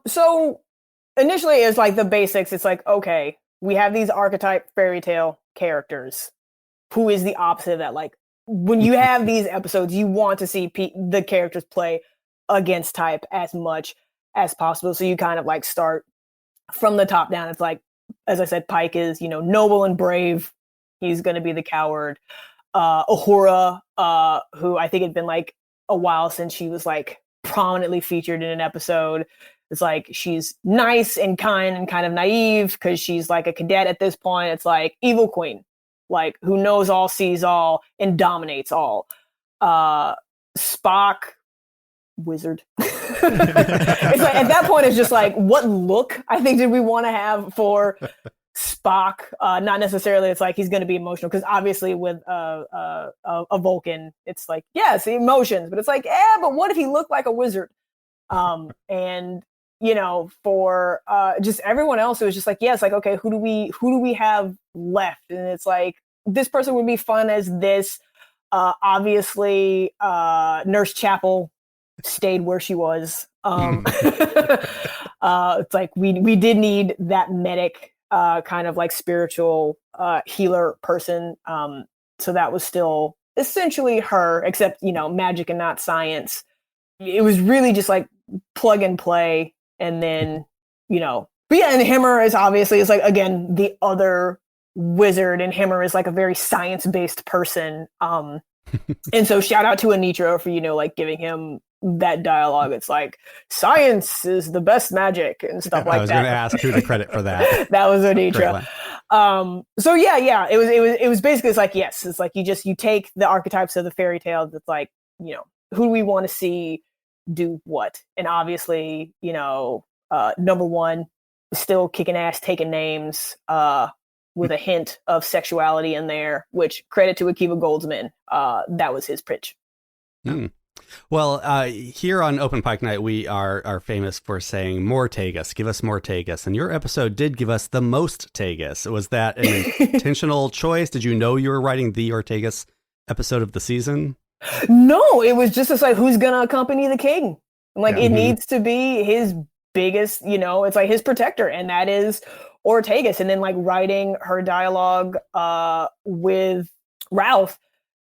So initially it's like the basics. It's like, okay, we have these archetype fairy tale characters. Who is the opposite of that? Like, when you have these episodes, you want to see the characters play against type as much as possible. So you kind of like start from the top down. It's like, as I said, Pike is, noble and brave. He's going to be the coward. Uhura, who I think had been like a while since she was like prominently featured in an episode. It's like, she's nice and kind of naive because she's like a cadet at this point. It's like evil queen. Like, who knows all, sees all, and dominates all. Spock, wizard. It's like, at that point, it's just like, what look, I think, did we want to have for Spock? Not necessarily, it's like he's going to be emotional, because obviously with a Vulcan, it's like, yes, emotions, but it's like, but what if he looked like a wizard? And for just everyone else, it was just like, yes, like, okay, who do we have left? And it's like, this person would be fun as this. Obviously, Nurse Chapel stayed where she was. It's like we did need that medic, kind of like spiritual healer person. So that was still essentially her, except magic and not science. it was really just like plug and play. And then, but yeah, and Himmer is obviously, it's like, again, the other wizard, and Himmer is like a very science-based person. And so shout out to Anitra for, like giving him that dialogue. It's like, science is the best magic and stuff like that. I was going to ask who the credit for that. That was Anitra. So yeah, it was basically, it's like, yes, it's like you take the archetypes of the fairy tale that's like, who do we want to see do what? And obviously, number one, still kicking ass, taking names, with a hint of sexuality in there, which credit to Akiva Goldsman. That was his pitch. Well, here on Open Pike Night, we are famous for saying more Tegus, give us more Tegus. And your episode did give us the most Tegus. Was that an intentional choice? Did you know you were writing the Ortegas episode of the season? No, it was just like, who's going to accompany the king? Like, it needs to be his biggest, it's like his protector, and that is Ortegas. And then like writing her dialogue with Ralph,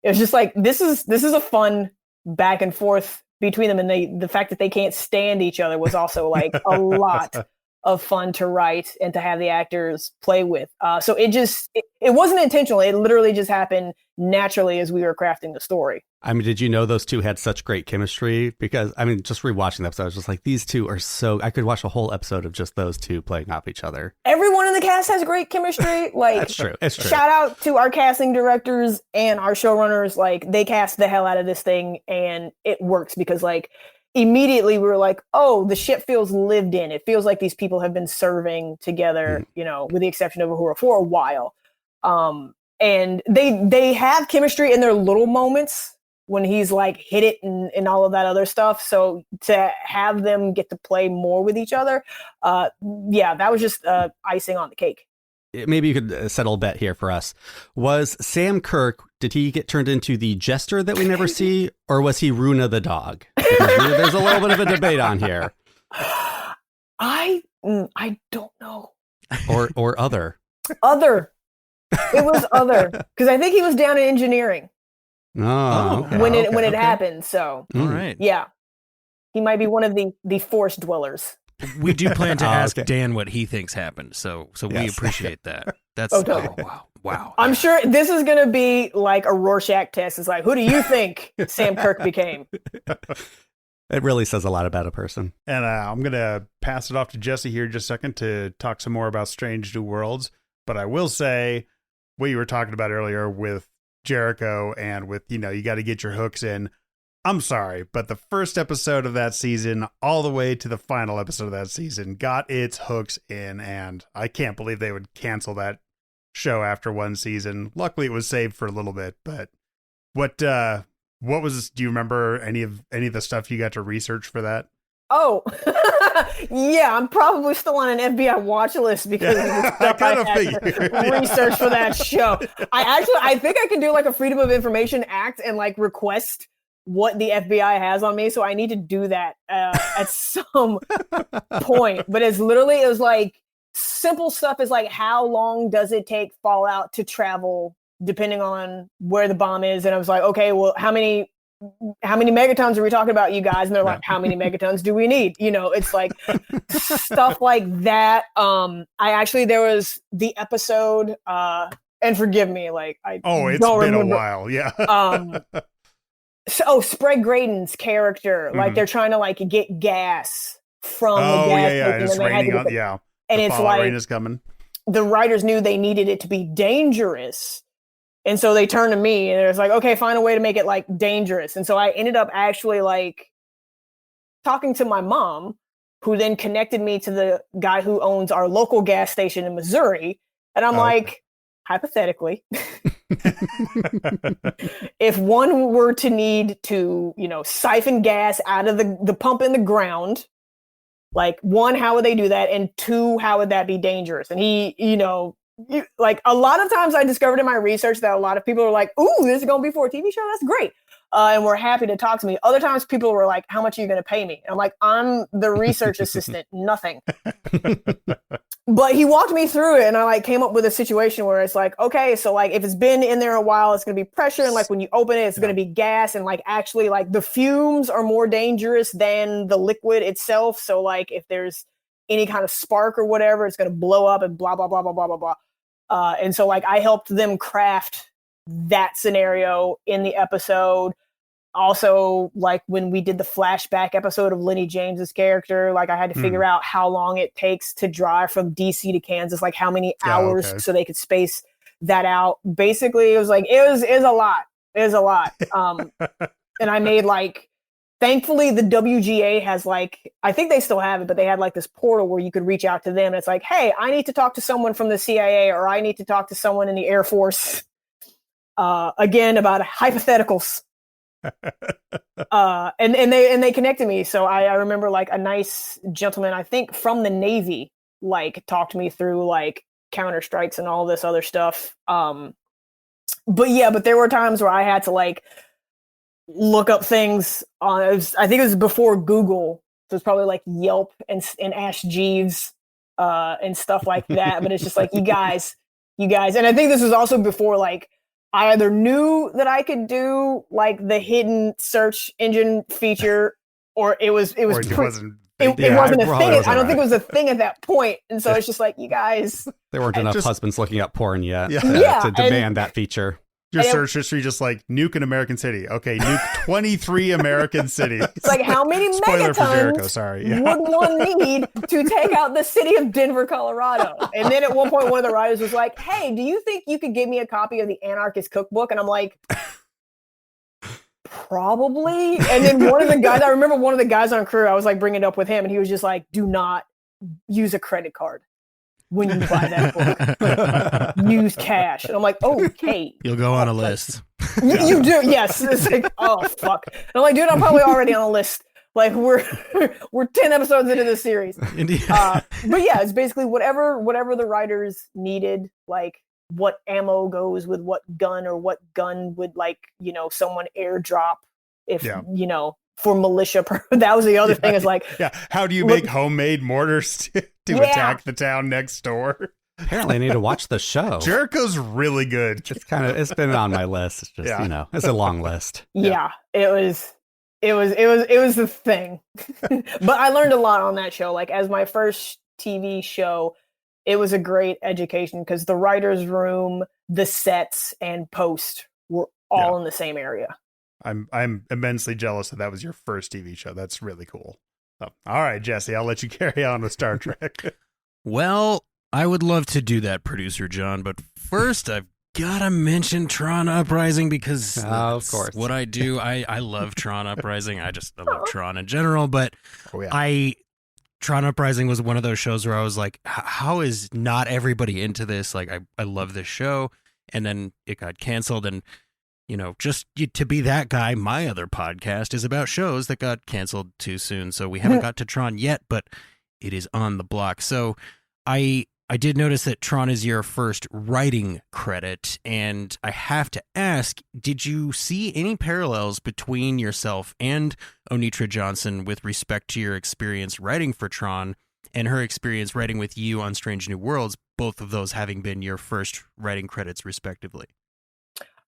it was just like, this is a fun back and forth between them, and the fact that they can't stand each other was also like a lot of fun to write and to have the actors play with. So it wasn't intentional. It literally just happened naturally as we were crafting the story. I mean, did you know those two had such great chemistry? Because, I mean, just rewatching the episode, I was just like, these two are so... I could watch a whole episode of just those two playing off each other. Everyone in the cast has great chemistry. Like, That's true. It's true. Shout out to our casting directors and our showrunners. Like, they cast the hell out of this thing, and it works because, like, immediately we were like, oh, the ship feels lived in. It feels like these people have been serving together, with the exception of Uhura, for a while. And they have chemistry in their little moments when he's like hit it and all of that other stuff. So to have them get to play more with each other, that was just icing on the cake. Maybe you could settle a bet here for us. Was Sam Kirk, did he get turned into the jester that we never see, or was he Runa the dog? Because there's a little bit of a debate on here. I don't know. Or other. Other. It was other, because I think he was down in engineering. Okay. When it happened. So all right, yeah, he might be one of the forest dwellers. We do plan to ask Dan what he thinks happened, so we appreciate that. That's wow. I'm sure this is going to be like a Rorschach test. It's like, who do you think Sam Kirk became? It really says a lot about a person. And I'm going to pass it off to Jesse here in just a second to talk some more about Strange New Worlds. But I will say what you were talking about earlier with Jericho and with, you got to get your hooks in. I'm sorry, but the first episode of that season all the way to the final episode of that season got its hooks in, and I can't believe they would cancel that show after one season. Luckily, it was saved for a little bit, but what was, do you remember any of the stuff you got to research for that? Oh, yeah, I'm probably still on an FBI watch list because of the stuff I had to research for that show. I think I can do like a Freedom of Information Act and like request what the FBI has on me. So I need to do that at some point. But it was like simple stuff is like, how long does it take Fallout to travel depending on where the bomb is? And I was like, okay, well, how many megatons are we talking about, you guys? And they're like, how many megatons do we need? It's like stuff like that. There was the episode, and forgive me, like it's been a while. Yeah. Sprague Graydon's character, like they're trying to like get gas from the gas station, and it's raining and it's like rain is coming. The writers knew they needed it to be dangerous. And so they turned to me and it was like, okay, find a way to make it like dangerous. And so I ended up actually like talking to my mom, who then connected me to the guy who owns our local gas station in Missouri. And I'm like, hypothetically, if one were to need to, siphon gas out of the pump in the ground, like one, how would they do that? And two, how would that be dangerous? And he, like a lot of times I discovered in my research that a lot of people are like, ooh, this is going to be for a TV show. That's great. and were happy to talk to me. Other times people were like, how much are you going to pay me? And I'm like, I'm the research assistant, nothing. But he walked me through it, and I like came up with a situation where it's like, okay, so like if it's been in there a while, it's going to be pressure, and like when you open it, it's going to be gas, and like actually like the fumes are more dangerous than the liquid itself. So like if there's any kind of spark or whatever, it's going to blow up and blah blah blah blah blah blah blah. And so like I helped them craft that scenario in the episode. Also, like when we did the flashback episode of Lenny James's character, like I had to figure out how long it takes to drive from DC to Kansas, like how many hours, so they could space that out. Basically, it was like it was a lot. It was a lot. And I made like, thankfully the WGA has like, I think they still have it, but they had like this portal where you could reach out to them. And it's like, hey, I need to talk to someone from the CIA, or I need to talk to someone in the Air Force. Again, about hypotheticals. And they connected me. So I remember like a nice gentleman, I think from the Navy, like talked me through like counter strikes and all this other stuff. But there were times where I had to like look up things on, I think it was before Google. So it's probably like Yelp and Ask Jeeves and stuff like that. But it's just like, you guys. And I think this was also before like I either knew that I could do like the hidden search engine feature, or it wasn't a thing. I don't think it was a thing at that point. And so it's just like, you guys. There weren't enough husbands looking up porn yet to demand that feature. Your search history just like nuke an American city. Okay, nuke 23 American cities. It's like, how many megatons would one need to take out the city of Denver, Colorado? And then at one point, one of the writers was like, hey, do you think you could give me a copy of the Anarchist Cookbook? And I'm like, probably. And then one of the guys, I remember one of the guys on crew, I was like bringing it up with him, and he was just like, do not use a credit card when you buy that book. Use cash. And I'm like, okay. You'll go on a list. You do, yes. It's like, oh fuck. And I'm like, dude, I'm probably already on a list. Like we're 10 episodes into the series. But yeah, it's basically whatever the writers needed, like what ammo goes with what gun, or what gun would like, someone airdrop if for militia. That was the other thing, is like, how do you make homemade mortars to attack the town next door? Apparently I need to watch the show. Jericho's really good. It's been on my list. It's just, it's a long list. Yeah, it was the thing. But I learned a lot on that show. Like as my first TV show, it was a great education because the writer's room, the sets, and post were all in the same area. I'm immensely jealous that was your first TV show. That's really cool. So, all right, Jesse, I'll let you carry on with Star Trek. Well, I would love to do that, Producer John, but first I've got to mention Tron Uprising because of course, what I do. I love Tron Uprising. I love Tron in general, but Tron Uprising was one of those shows where I was like, how is not everybody into this? Like, I love this show. And then it got canceled, and just to be that guy, my other podcast is about shows that got canceled too soon. So we haven't got to Tron yet, but it is on the block. So I did notice that Tron is your first writing credit, and I have to ask, did you see any parallels between yourself and Onitra Johnson with respect to your experience writing for Tron and her experience writing with you on Strange New Worlds, both of those having been your first writing credits respectively?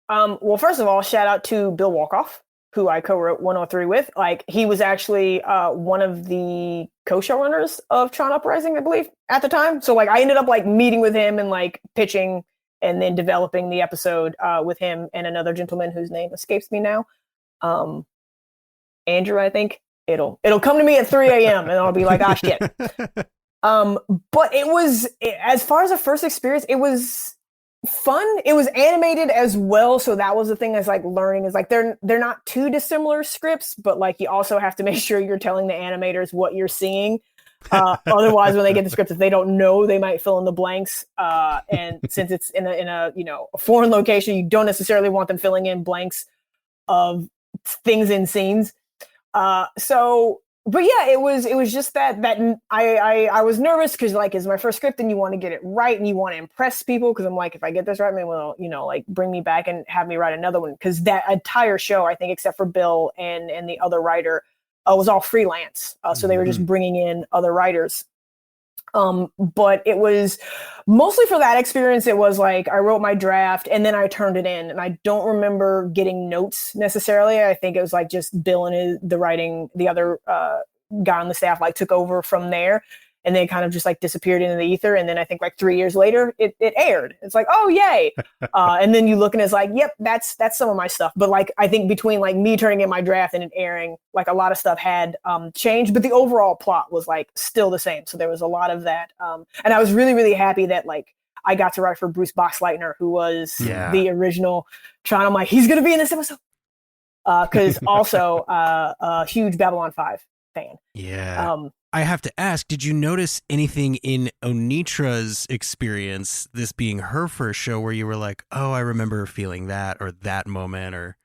Well, first of all, shout out to Bill Wolkoff, who I co-wrote 103 with. Like, he was actually one of the co-showrunners of Tron Uprising, I believe, at the time. So, like, I ended up, like, meeting with him and, like, pitching and then developing the episode with him and another gentleman whose name escapes me now. Andrew, I think. It'll come to me at 3 a.m. and I'll be like, ah, shit. But it was, as far as the first experience, it was fun. It was animated as well, so that was the thing. Is like learning is like they're not too dissimilar scripts, but like you also have to make sure you're telling the animators what you're seeing. Otherwise, when they get the script, if they don't know, they might fill in the blanks. And since it's in a a foreign location, you don't necessarily want them filling in blanks of things in scenes. So but yeah, it was just that I was nervous because like it's my first script and you want to get it right and you want to impress people because I'm like, if I get this right, maybe will, you know, like bring me back and have me write another one, because that entire show, I think, except for Bill and the other writer, was all freelance. So they were just bringing in other writers. But it was mostly for that experience. It was like I wrote my draft and then I turned it in, and I don't remember getting notes necessarily. I think it was like just Bill and the other guy on the staff like took over from there, and they kind of just like disappeared into the ether. And then I think like 3 years later, it aired. It's like, oh yay! And then you look and it's like, yep, that's some of my stuff. But like I think between like me turning in my draft and it airing, like a lot of stuff had changed, but the overall plot was like still the same. So there was a lot of that, and I was really, really happy that like I got to write for Bruce Boxleitner, who was the original Tron. I'm like, he's gonna be in this episode, because also a huge Babylon 5 fan. Yeah. I have to ask, did you notice anything in Onitra's experience, this being her first show, where you were like, oh, I remember feeling that or that moment? Or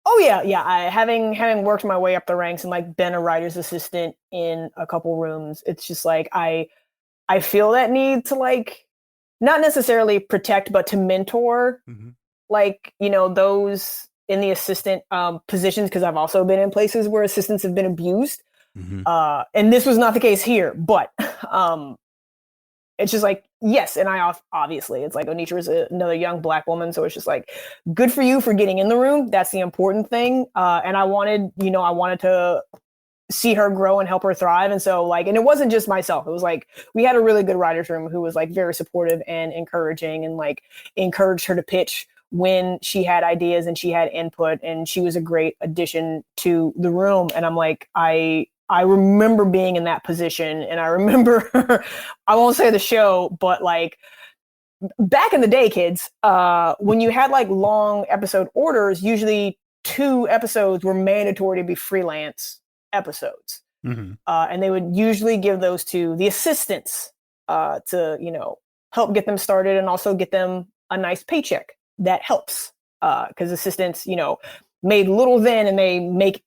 Oh yeah. I having worked my way up the ranks and like been a writer's assistant in a couple rooms, it's just like I feel that need to like not necessarily protect, but to mentor, like, you know, those in the assistant positions, because I've also been in places where assistants have been abused. And this was not the case here, but it's just like, yes. And I obviously, it's like Onitra is another young Black woman. So it's just like, good for you for getting in the room. That's the important thing. And I wanted to see her grow and help her thrive. And so like, and it wasn't just myself. It was like, we had a really good writer's room who was like very supportive and encouraging, and like encouraged her to pitch when she had ideas and she had input, and she was a great addition to the room. And I'm like, I remember being in that position, and I remember, I won't say the show, but like back in the day, kids, when you had like long episode orders, usually 2 episodes were mandatory to be freelance episodes. And they would usually give those to the assistants to, you know, help get them started and also get them a nice paycheck. That helps, because assistants, you know, made little then and they make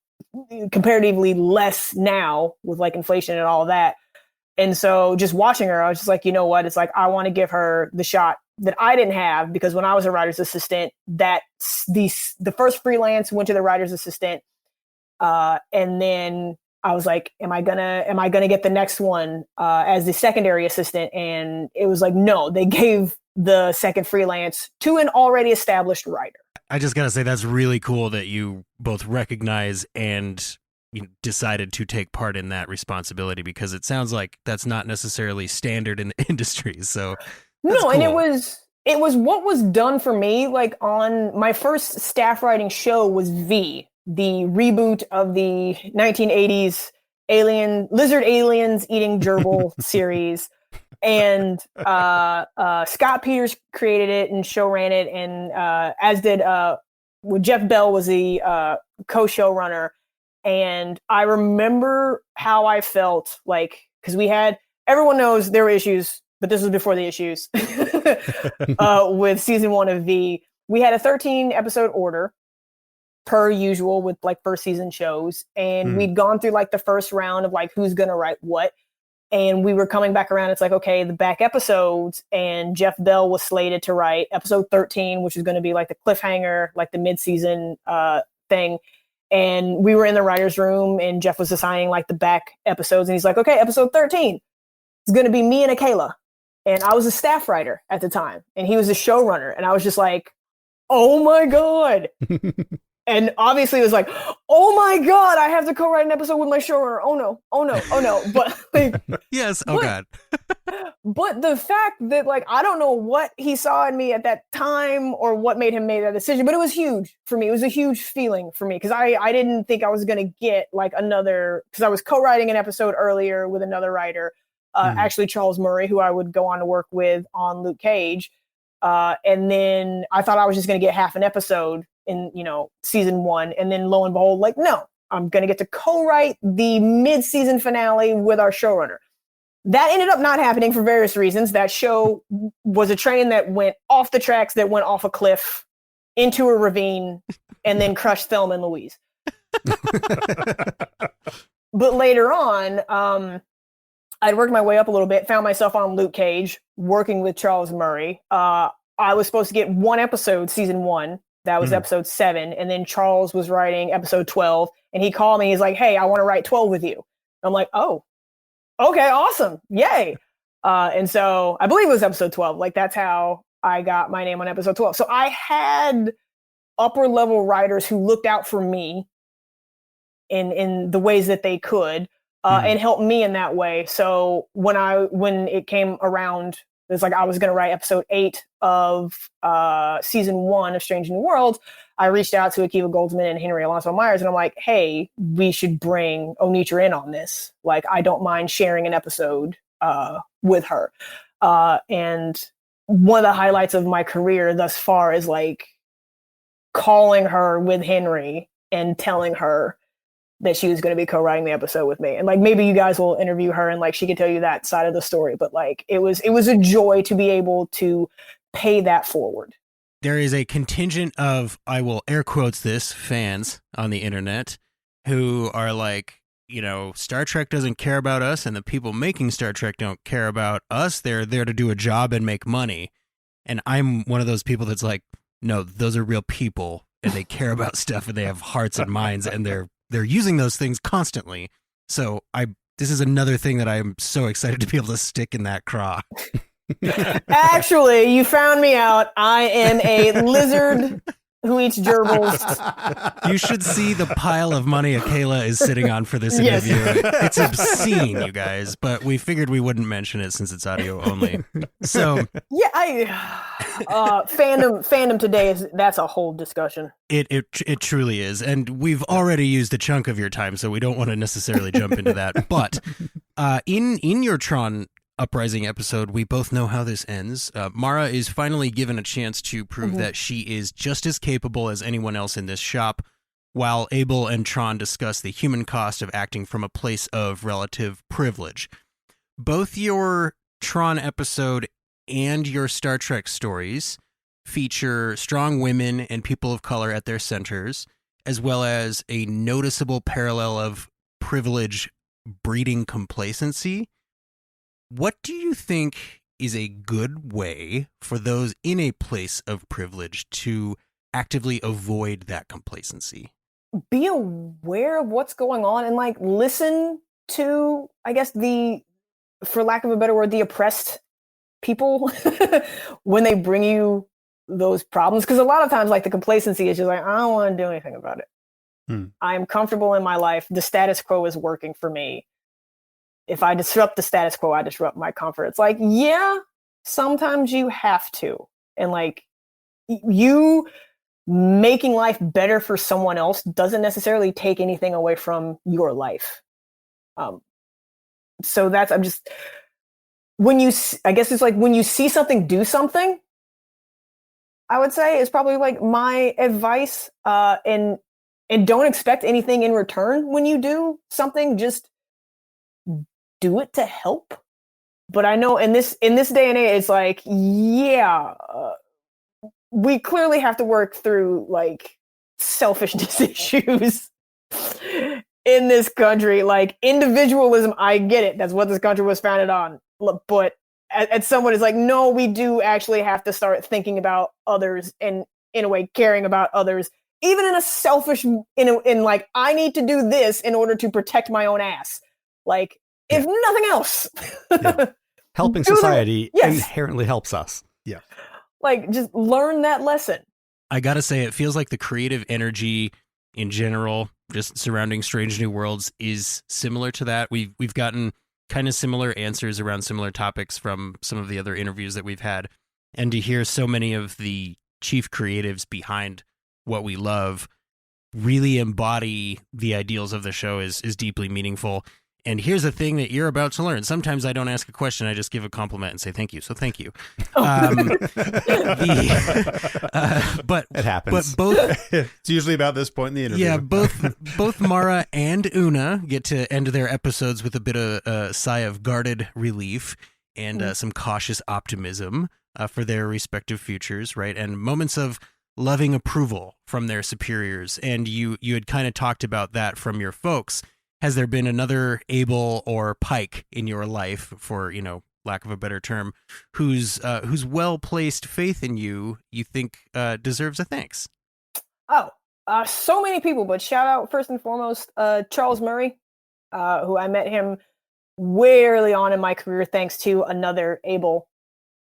comparatively less now with like inflation and all of that. And so just watching her, I was just like, you know what? It's like, I want to give her the shot that I didn't have, because when I was a writer's assistant, the first freelance went to the writer's assistant. And then I was like, am I gonna get the next one as the secondary assistant? And it was like, no, they gave the second freelance to an already established writer. I just gotta say, that's really cool that you both recognize and decided to take part in that responsibility, because it sounds like that's not necessarily standard in the industry. So no, cool. And it was what was done for me. Like on my first staff writing show was V, the reboot of the 1980s lizard aliens eating gerbil series. And Scott Peters created it and show ran it, and as did Jeff Bell was the co-showrunner. And I remember how I felt, like, because everyone knows there were issues, but this was before the issues with season 1 of V. We had a 13 episode order per usual with like first season shows, and we'd gone through like the first round of like who's gonna write what. And we were coming back around. It's like, okay, the back episodes, and Jeff Bell was slated to write episode 13, which is going to be like the cliffhanger, like the mid-season thing. And we were in the writer's room, and Jeff was assigning like the back episodes. And he's like, okay, episode 13 is going to be me and Akela. And I was a staff writer at the time, and he was a showrunner. And I was just like, oh my God. And obviously it was like, oh my God, I have to co-write an episode with my showrunner. Oh no. But like, yes, oh God. But the fact that like, I don't know what he saw in me at that time or what made him make that decision, but it was huge for me. It was a huge feeling for me, because I didn't think I was going to get like another, because I was co-writing an episode earlier with another writer, actually Charles Murray, who I would go on to work with on Luke Cage. And then I thought I was just going to get half an episode in, season 1. And then lo and behold, like, no, I'm going to get to co-write the mid-season finale with our showrunner. That ended up not happening for various reasons. That show was a train that went off the tracks, that went off a cliff into a ravine and then crushed Thelma and Louise. but later on, I'd worked my way up a little bit, found myself on Luke Cage, working with Charles Murray. I was supposed to get one episode, season 1. That was episode 7. And then Charles was writing episode 12. And he called me. He's like, hey, I want to write 12 with you. I'm like, oh, okay, awesome. Yay. And so I believe it was episode 12. Like, that's how I got my name on episode 12. So I had upper level writers who looked out for me in the ways that they could, and helped me in that way. So when it came around, it was like I was going to write episode 8 of season 1 of Strange New Worlds. I reached out to Akiva Goldsman and Henry Alonso Myers, and I'm like, hey, we should bring Onitra in on this. Like, I don't mind sharing an episode with her. And one of the highlights of my career thus far is like calling her with Henry and telling her that she was going to be co-writing the episode with me. And like, maybe you guys will interview her and like, she can tell you that side of the story, but like, it was a joy to be able to pay that forward. There is a contingent of, I will air quotes this, fans on the internet who are like, you know, Star Trek doesn't care about us and the people making Star Trek don't care about us. They're there to do a job and make money. And I'm one of those people that's like, no, those are real people and they care about stuff and they have hearts and minds and they're using those things constantly. So this is another thing that I'm so excited to be able to stick in that craw. Actually, you found me out. I am a lizard who eats gerbils. You should see the pile of money Akela is sitting on for this interview. It's obscene, you guys, but we figured we wouldn't mention it since it's audio only. So yeah, fandom today that's a whole discussion. It truly is, and we've already used a chunk of your time, so we don't want to necessarily jump into that. But in your Tron Uprising episode, we both know how this ends. Mara is finally given a chance to prove that she is just as capable as anyone else in this shop, while Abel and Tron discuss the human cost of acting from a place of relative privilege. Both your Tron episode and your Star Trek stories feature strong women and people of color at their centers, as well as a noticeable parallel of privilege breeding complacency. What do you think is a good way for those in a place of privilege to actively avoid that complacency? Be aware of what's going on and like listen to, I guess, for lack of a better word, the oppressed people when they bring you those problems. Because a lot of times like the complacency is just like, I don't want to do anything about it. I'm comfortable in my life. The status quo is working for me. If I disrupt the status quo, I disrupt my comfort. It's like, yeah, sometimes you have to. And like, you making life better for someone else doesn't necessarily take anything away from your life. So I guess it's like when you see something, do something, I would say is probably like my advice. And don't expect anything in return when you do something, just do it to help. But I know in this day and age, it's like, yeah, we clearly have to work through like selfishness issues in this country. Like individualism, I get it. That's what this country was founded on. But at someone is like, no, we do actually have to start thinking about others and in a way caring about others, even in a selfish, in like, I need to do this in order to protect my own ass. Like, if nothing else. Helping society inherently helps us. Yeah. Like, just learn that lesson. I gotta say, it feels like the creative energy in general, just surrounding Strange New Worlds, is similar to that. We've gotten kind of similar answers around similar topics from some of the other interviews that we've had. And to hear so many of the chief creatives behind what we love really embody the ideals of the show is deeply meaningful. And here's the thing that you're about to learn. Sometimes I don't ask a question. I just give a compliment and say thank you. So thank you. But it happens. But both it's usually about this point in the interview. Yeah, both Mara and Una get to end their episodes with a bit of a sigh of guarded relief and some cautious optimism for their respective futures, right? And moments of loving approval from their superiors. And you had kind of talked about that from your folks has there been another Abel or Pike in your life, for lack of a better term, whose well-placed faith in you think deserves a thanks? Oh, so many people, but shout out first and foremost, Charles Murray, who I met him way early on in my career, thanks to another Abel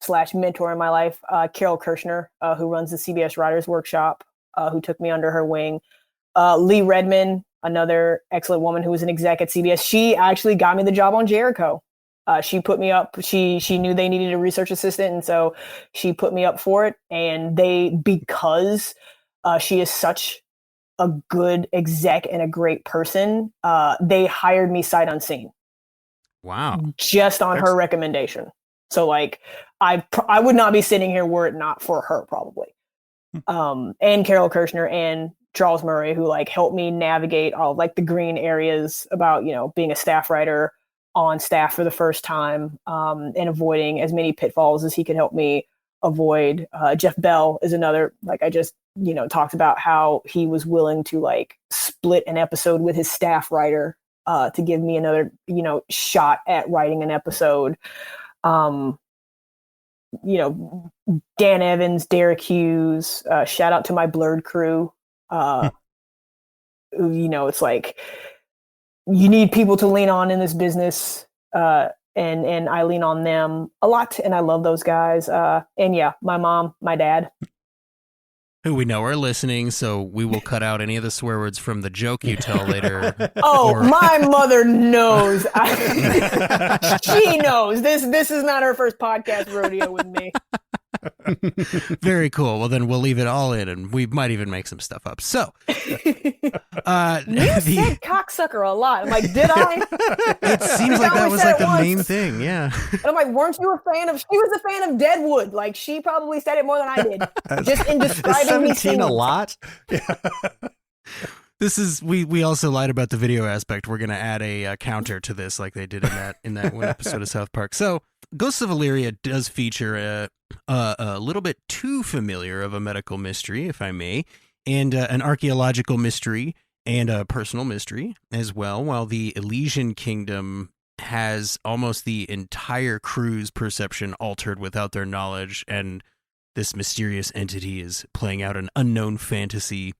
/ mentor in my life, Carol Kirshner, who runs the CBS Writers Workshop, who took me under her wing. Lee Redman, another excellent woman who was an exec at CBS. She actually got me the job on Jericho. She put me up. She knew they needed a research assistant, and so she put me up for it. And because she is such a good exec and a great person, they hired me sight unseen. Wow. Just on her recommendation. So like, I would not be sitting here were it not for her, probably. And Carol Kirshner and Charles Murray, who like helped me navigate all like the green areas about, being a staff writer on staff for the first time, and avoiding as many pitfalls as he could help me avoid. Jeff Bell is another, like I just, talked about how he was willing to like split an episode with his staff writer, to give me another, shot at writing an episode. Dan Evans, Derek Hughes, shout out to my Blurred crew. It's like, you need people to lean on in this business, and I lean on them a lot, and I love those guys. And yeah, my mom, my dad, who we know are listening, so we will cut out any of the swear words from the joke you tell later. My mother knows. She knows. This is not her first podcast rodeo with me. Very cool. Well, then we'll leave it all in, and we might even make some stuff up. So, you said cocksucker a lot. I'm like, did I? It seems like that was like the main thing. Yeah. And I'm like, weren't you a fan of? She was a fan of Deadwood. Like, she probably said it more than I did. Just in describing me. 17 a lot. Yeah. This is we also lied about the video aspect. We're gonna add a counter to this, like they did in that one episode of South Park. So, Ghosts of Illyria does feature a little bit too familiar of a medical mystery, if I may, and an archaeological mystery and a personal mystery as well. While the Elysian Kingdom has almost the entire crew's perception altered without their knowledge, and this mysterious entity is playing out an unknown fantasy.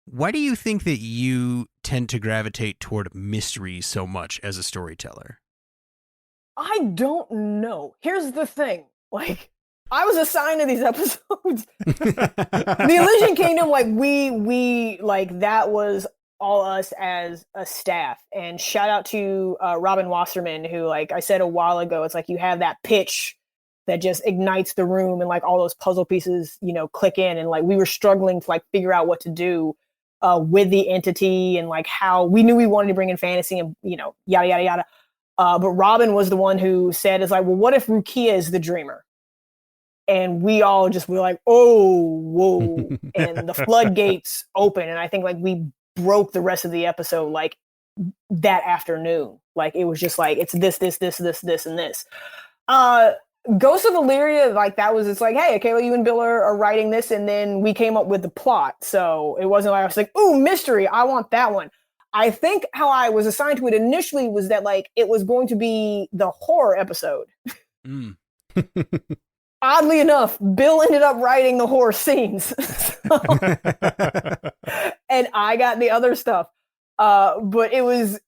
Why do you think that you tend to gravitate toward mystery so much as a storyteller? I don't know. Here's the thing. Like, I was assigned to these episodes. The Elysian Kingdom, like, we like, that was all us as a staff. And shout out to Robin Wasserman, who, like I said a while ago, it's like you have that pitch that just ignites the room, and like all those puzzle pieces, click in. And like, we were struggling to like figure out what to do with the entity, and like how we knew we wanted to bring in fantasy and, yada, yada, yada. But Robin was the one who said, is like, well, what if Rukia is the dreamer? And we all just were like, oh, whoa. And the floodgates open. And I think like we broke the rest of the episode like that afternoon. Like, it was just like, it's this, and this. Ghosts of Illyria, like, that was, it's like, hey, Akela, you and Bill are writing this, and then we came up with the plot. So it wasn't like I was like, ooh, mystery, I want that one. I think how I was assigned to it initially was that like it was going to be the horror episode. Mm. Oddly enough, Bill ended up writing the horror scenes. And I got the other stuff. But it was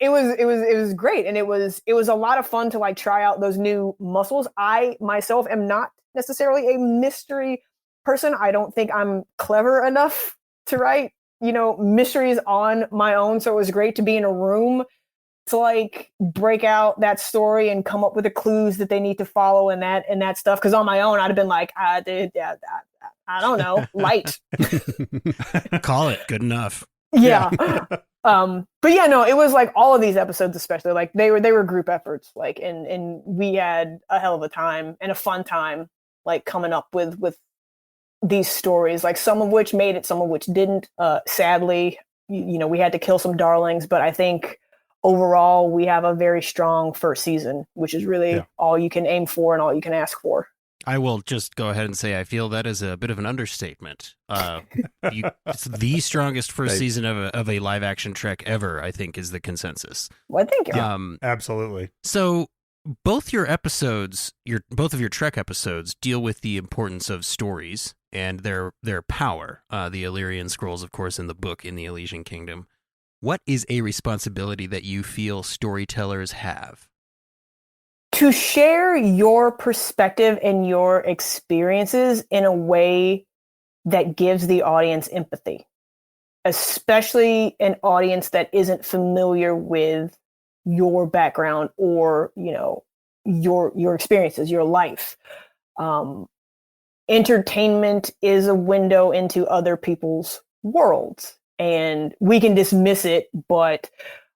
great, and it was a lot of fun to like try out those new muscles. I myself am not necessarily a mystery person. I don't think I'm clever enough to write, mysteries on my own. So it was great to be in a room to like break out that story and come up with the clues that they need to follow and that stuff. Because on my own, I'd have been like, I don't know, light. Call it good enough. Yeah. But yeah, no, it was like all of these episodes, especially like they were group efforts, like, and we had a hell of a time and a fun time, like coming up with these stories, like some of which made it, some of which didn't. Sadly, we had to kill some darlings, but I think overall we have a very strong first season, which is really all you can aim for and all you can ask for. I will just go ahead and say I feel that is a bit of an understatement. It's the strongest first season of a live action Trek ever, I think, is the consensus. Well, thank you. Absolutely. So both your episodes, both of your Trek episodes, deal with the importance of stories and their power. The Illyrian scrolls, of course, in the book in the Elysian Kingdom. What is a responsibility that you feel storytellers have? To share your perspective and your experiences in a way that gives the audience empathy, especially an audience that isn't familiar with your background or, your experiences, your life. Entertainment is a window into other people's worlds, and we can dismiss it, but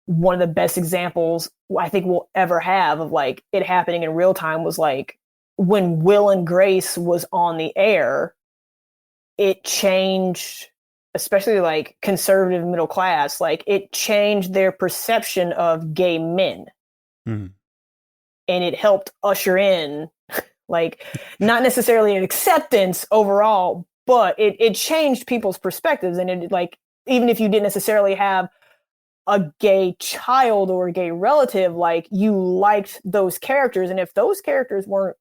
one of the best examples I think we'll ever have of like it happening in real time was like when Will and Grace was on the air. It changed, especially like conservative middle class, like it changed their perception of gay men. Mm-hmm. And it helped usher in like not necessarily an acceptance overall, but it changed people's perspectives. And it like, even if you didn't necessarily have a gay child or a gay relative, like you liked those characters. And if those characters weren't,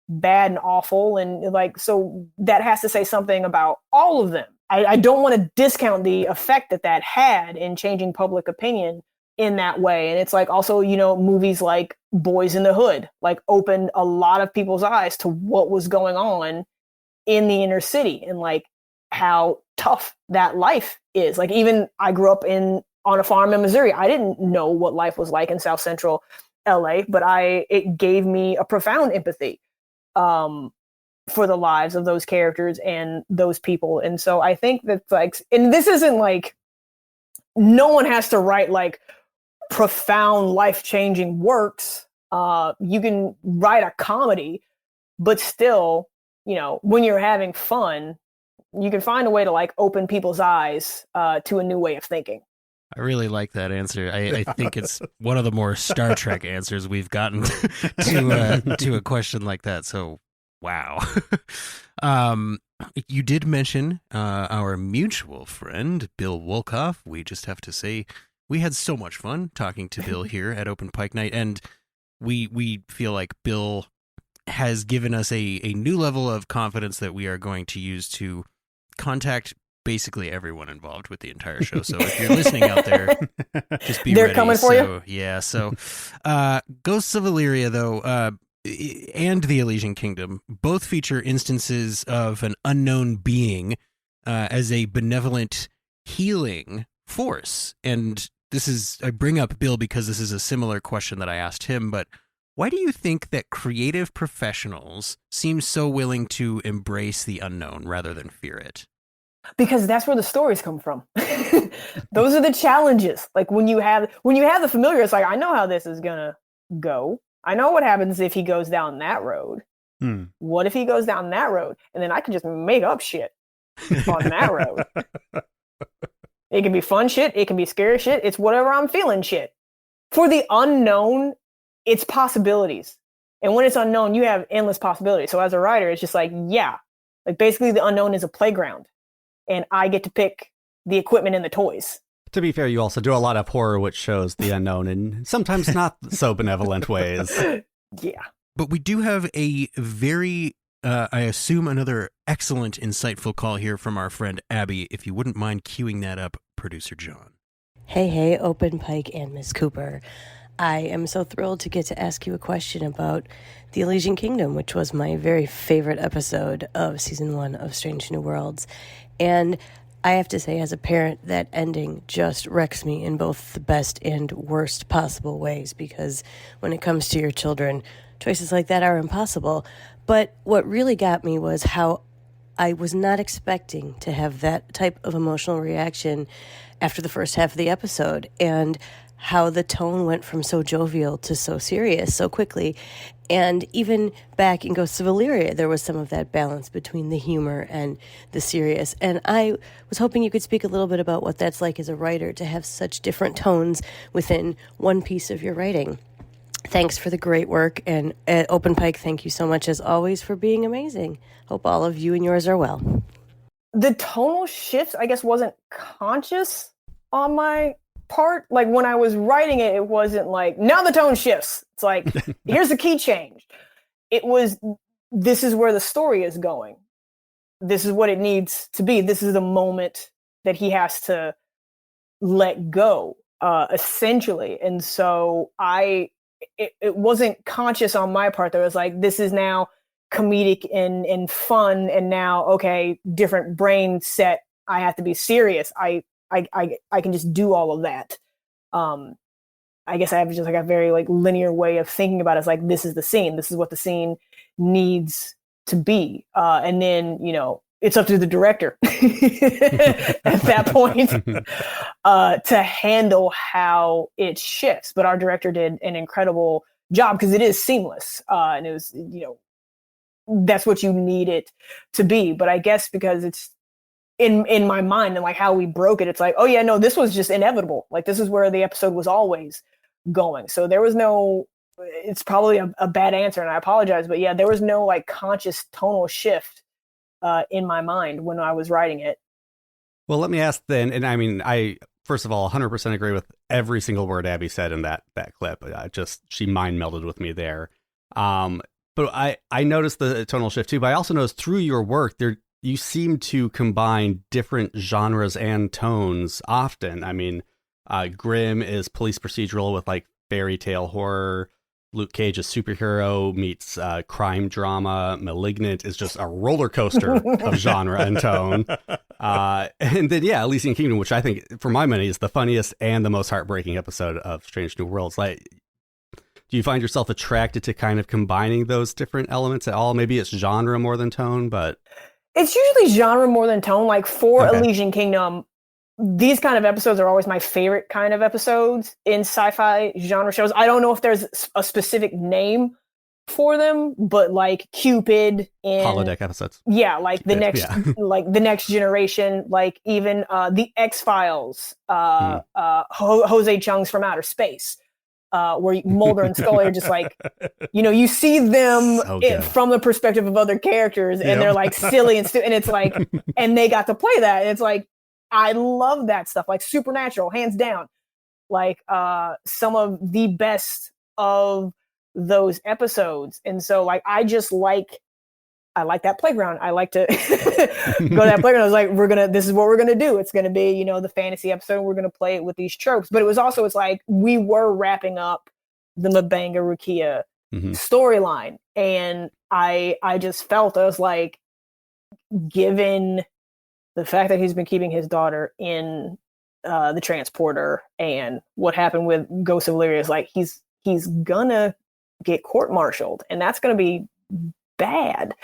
bad and awful, and like, so that has to say something about all of them. I don't want to discount the effect that had in changing public opinion in that way. And it's like also, movies like Boys in the Hood, like opened a lot of people's eyes to what was going on in the inner city and like how tough that life is. Like even I grew up on a farm in Missouri. I didn't know what life was like in South Central LA, but it gave me a profound empathy for the lives of those characters and those people. And so I think that like, and this isn't like, no one has to write like profound life-changing works. You can write a comedy, but still, when you're having fun, you can find a way to like open people's eyes to a new way of thinking. I really like that answer. I think it's one of the more Star Trek answers we've gotten to a question like that. So, wow. You did mention our mutual friend, Bill Wolkoff. We just have to say we had so much fun talking to Bill here at Open Pike Night, and we feel like Bill has given us a new level of confidence that we are going to use to contact basically everyone involved with the entire show. So if you're listening out there, just be They're ready. Coming for you. Yeah. So Ghosts of Illyria, though, and the Elysian Kingdom both feature instances of an unknown being as a benevolent healing force. And I bring up Bill because this is a similar question that I asked him, but why do you think that creative professionals seem so willing to embrace the unknown rather than fear it? Because that's where the stories come from. Those are the challenges. Like when you have the familiar, it's like, I know how this is gonna go. I know what happens if he goes down that road. What if he goes down that road? And then I can just make up shit on that road. It can be fun shit. It can be scary shit. It's whatever I'm feeling shit. For the unknown, it's possibilities. And when it's unknown, you have endless possibilities. So as a writer, it's just like, yeah, like basically the unknown is a playground. And I get to pick the equipment and the toys. To be fair, you also do a lot of horror which shows the unknown in sometimes not so benevolent ways. Yeah. But we do have a very, I assume, another excellent, insightful call here from our friend Abby. If you wouldn't mind queuing that up, Producer John. Hey, Open Pike and Miss Cooper. I am so thrilled to get to ask you a question about the Elysian Kingdom, which was my very favorite episode of Season 1 of Strange New Worlds. And I have to say, as a parent, that ending just wrecks me in both the best and worst possible ways, because when it comes to your children, choices like that are impossible. But what really got me was how I was not expecting to have that type of emotional reaction after the first half of the episode, and how the tone went from so jovial to so serious so quickly. And even back in Ghosts of Illyria, there was some of that balance between the humor and the serious. And I was hoping you could speak a little bit about what that's like as a writer, to have such different tones within one piece of your writing. Thanks for the great work. And at Open Pike, thank you so much, as always, for being amazing. Hope all of you and yours are well. The tonal shifts, I guess, wasn't conscious on my part. Like, when I was writing it, it wasn't like, now the tone shifts. It's like, here's a key change. It was, this is where the story is going. This is what it needs to be. This is the moment that he has to let go, essentially. And so it wasn't conscious on my part. That was like, this is now comedic and fun, and now, okay, different brain set. I have to be serious. I can just do all of that. I guess I have just like a very like linear way of thinking about it. It's like, this is the scene. This is what the scene needs to be. And then, you know, it's up to the director at that point to handle how it shifts. But our director did an incredible job because it is seamless. And it was, you know, that's what you need it to be. But I guess because it's in my mind and like how we broke it, it's like, oh yeah, no, this was just inevitable. Like, this is where the episode was always going. So there was no, it's probably a bad answer and I apologize, but yeah, there was no like conscious tonal shift in my mind when I was writing it. Well, let me ask then, and I mean, I first of all 100% agree with every single word Abby said in that clip. She mind melded with me there. But I noticed the tonal shift too. But I also noticed through your work there, you seem to combine different genres and tones often. I mean, Grimm is police procedural with like fairy tale horror. Luke Cage is superhero meets crime drama. Malignant is just a roller coaster of genre and tone. And then, yeah, Elysian Kingdom, which I think, for my money, is the funniest and the most heartbreaking episode of Strange New Worlds. Like, do you find yourself attracted to kind of combining those different elements at all? Maybe it's genre more than tone, but... It's usually genre more than tone. Like, for Elysian Kingdom, these kind of episodes are always my favorite kind of episodes in sci-fi genre shows. I don't know if there's a specific name for them, but like Cupid in holodeck episodes. Yeah, like Cupid, like the Next Generation, like even the X-Files, Jose Chung's From Outer Space, where Mulder and Scully are just like, you know, you see them from the perspective of other characters, and they're like silly and and it's like, and they got to play that. And it's like, I love that stuff, like Supernatural, hands down. Like some of the best of those episodes. And so like I like that playground. I like to go to that playground. I was like, this is what we're gonna do. It's gonna be, you know, the fantasy episode. We're gonna play it with these tropes. But it was also, it's like we were wrapping up the M'Benga Rukia storyline. And I just felt, I was like, given the fact that he's been keeping his daughter in the transporter and what happened with Ghost of Illyria, is like he's gonna get court-martialed, and that's gonna be bad.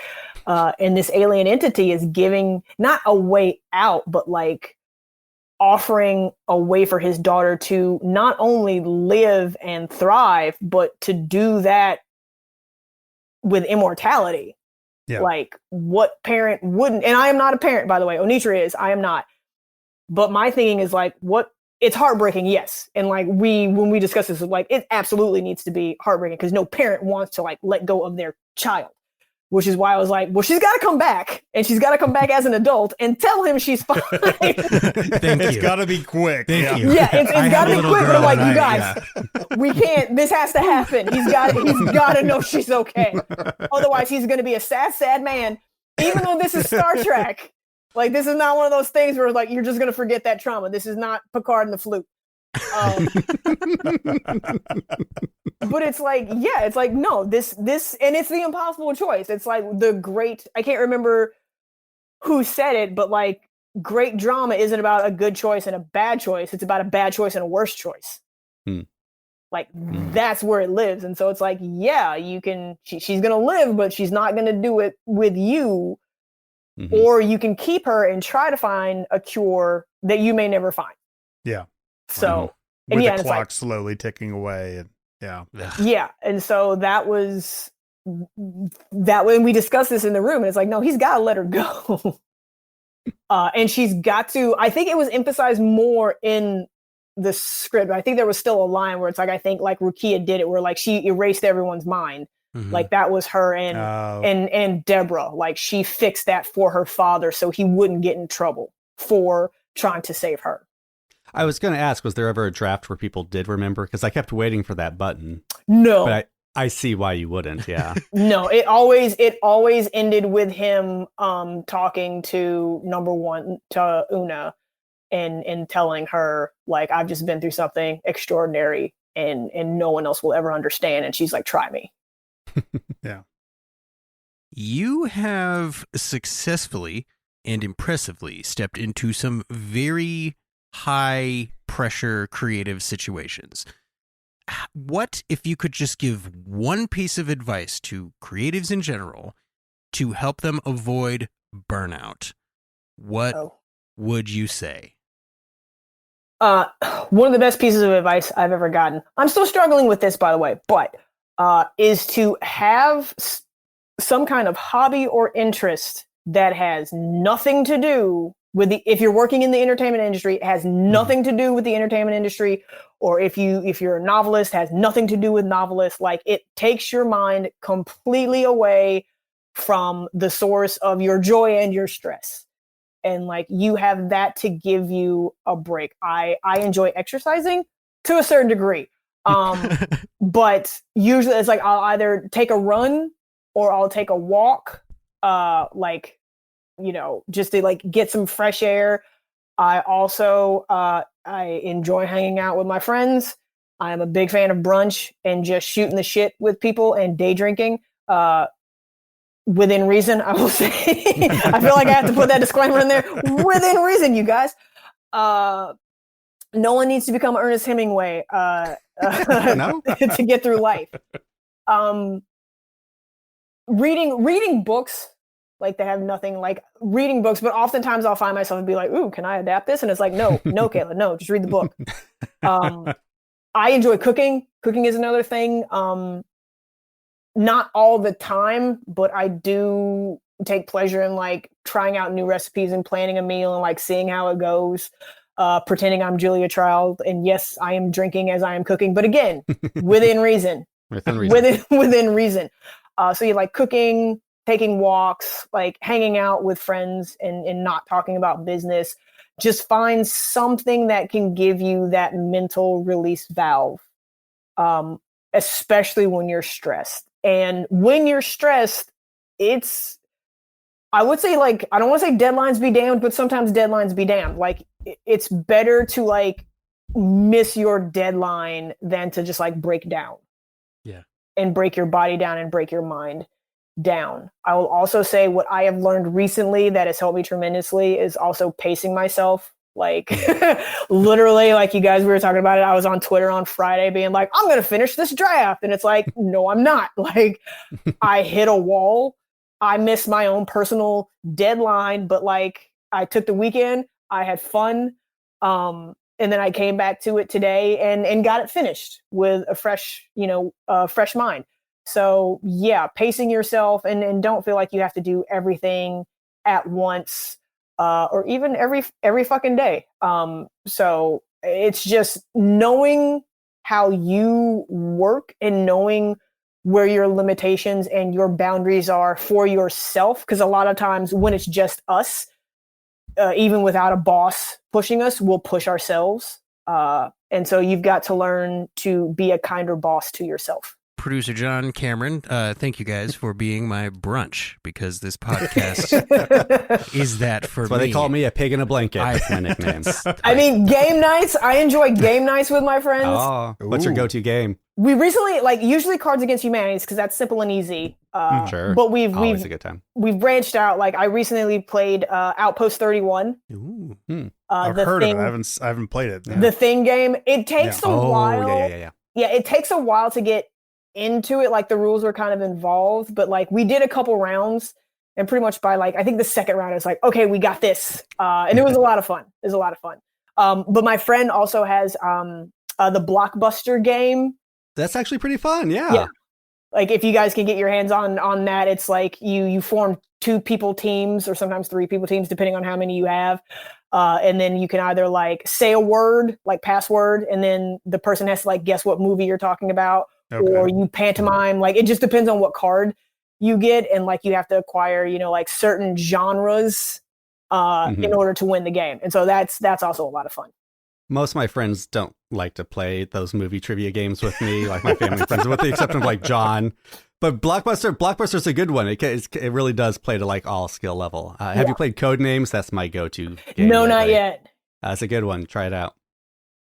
And this alien entity is giving not a way out, but like offering a way for his daughter to not only live and thrive, but to do that with immortality. Yeah. Like, what parent wouldn't? And I am not a parent, by the way. Onitra is. I am not. But my thinking is like, it's heartbreaking, yes. And like when we discuss this, like, it absolutely needs to be heartbreaking because no parent wants to like let go of their child. Which is why I was like, well, she's got to come back, and she's got to come back as an adult and tell him she's fine. It's got to be quick. Thank you. Yeah, it's got to be quick. But I'm like, you guys, we can't. This has to happen. He's got to know she's okay. Otherwise, he's going to be a sad man. Even though this is Star Trek, like this is not one of those things where like you're just going to forget that trauma. This is not Picard and the flute. But it's like, yeah, it's like, no, this, and it's the impossible choice. It's like I can't remember who said it, but like great drama isn't about a good choice and a bad choice. It's about a bad choice and a worse choice. Like that's where it lives. And so it's like, yeah, you can, she's going to live, but she's not going to do it with you. Or you can keep her and try to find a cure that you may never find. Yeah. So, with the clock slowly ticking away, and and so that was that when we discussed this in the room, and it's like, no, he's got to let her go, and she's got to. I think it was emphasized more in the script. I think there was still a line where it's like, I think like Rukia did it, where like she erased everyone's mind. Like that was her and Deborah. Like she fixed that for her father so he wouldn't get in trouble for trying to save her. I was going to ask, was there ever a draft where people did remember? Because I kept waiting for that button. No. But I see why you wouldn't, yeah. No, it always ended with him talking to number one, to Una, and telling her, like, I've just been through something extraordinary and no one else will ever understand. And she's like, try me. Yeah. You have successfully and impressively stepped into some very high pressure creative situations. What if you could just give one piece of advice to creatives in general to help them avoid burnout? What would you say? One of the best pieces of advice I've ever gotten, I'm still struggling with this, by the way, but is to have some kind of hobby or interest that has nothing to do with if you're working in the entertainment industry, it has nothing to do with the entertainment industry, or if you're a novelist, has nothing to do with novelists. Like, it takes your mind completely away from the source of your joy and your stress. And like, you have that to give you a break. I enjoy exercising to a certain degree. But usually it's like, I'll either take a run or I'll take a walk, like, you know, just to like get some fresh air. I also, I enjoy hanging out with my friends. I'm a big fan of brunch and just shooting the shit with people and day drinking, within reason, I will say. I feel like I have to put that disclaimer in there. Within reason, you guys. No one needs to become Ernest Hemingway to get through life. Reading books, like, they have nothing, like reading books, but oftentimes I'll find myself and be like, ooh, can I adapt this? And it's like, no, Kayla, no, just read the book. I enjoy cooking. Cooking is another thing. Not all the time, but I do take pleasure in like trying out new recipes and planning a meal and like seeing how it goes, pretending I'm Julia Child. And yes, I am drinking as I am cooking, but again, within reason. Within reason. So you like cooking, taking walks, like hanging out with friends and not talking about business. Just find something that can give you that mental release valve, especially when you're stressed. And when you're stressed, I would say, like, I don't want to say deadlines be damned, but sometimes deadlines be damned. Like, it's better to like miss your deadline than to just like break down. Yeah. And break your body down and break your mind down. I will also say what I have learned recently that has helped me tremendously is also pacing myself. Like, literally, like you guys, we were talking about it. I was on Twitter on Friday being like, I'm going to finish this draft. And it's like, no, I'm not. Like, I hit a wall. I missed my own personal deadline, but like, I took the weekend, I had fun. And then I came back to it today and got it finished with a fresh mind. So yeah, pacing yourself and don't feel like you have to do everything at once, or even every fucking day. So it's just knowing how you work and knowing where your limitations and your boundaries are for yourself. Because a lot of times when it's just us, even without a boss pushing us, we'll push ourselves. And so you've got to learn to be a kinder boss to yourself. Producer John, Cameron, thank you guys for being my brunch, because this podcast is that for me. That's why they call me a pig in a blanket. That's my nickname. I mean, game nights. I enjoy game nights with my friends. Oh, what's your go-to game? We recently, like, usually Cards Against Humanity, because that's simple and easy. Sure. But we've always a good time. We've branched out. Like, I recently played Outpost 31. Ooh. I've heard of it. I haven't played it. The Thing game. It takes a while. Yeah, it takes a while to get into it. Like, the rules are kind of involved, but like, we did a couple rounds, and pretty much by like, I think the second round is like, okay, we got this. And it was a lot of fun. But my friend also has the Blockbuster game. That's actually pretty fun. Yeah. Like, if you guys can get your hands on that, it's like you form 2 people teams or sometimes 3 people teams, depending on how many you have. And then you can either like say a word, like password, and then the person has to like guess what movie you're talking about, or you pantomime. Like it just depends on what card you get, and like you have to acquire, like certain genres in order to win the game. And so that's also a lot of fun. Most of my friends don't like to play those movie trivia games with me, like my family friends, with the exception of like John. But Blockbuster's a good one. It really does play to like all skill level. Have you played Codenames? That's my go-to game. No, not yet. That's a good one. Try it out.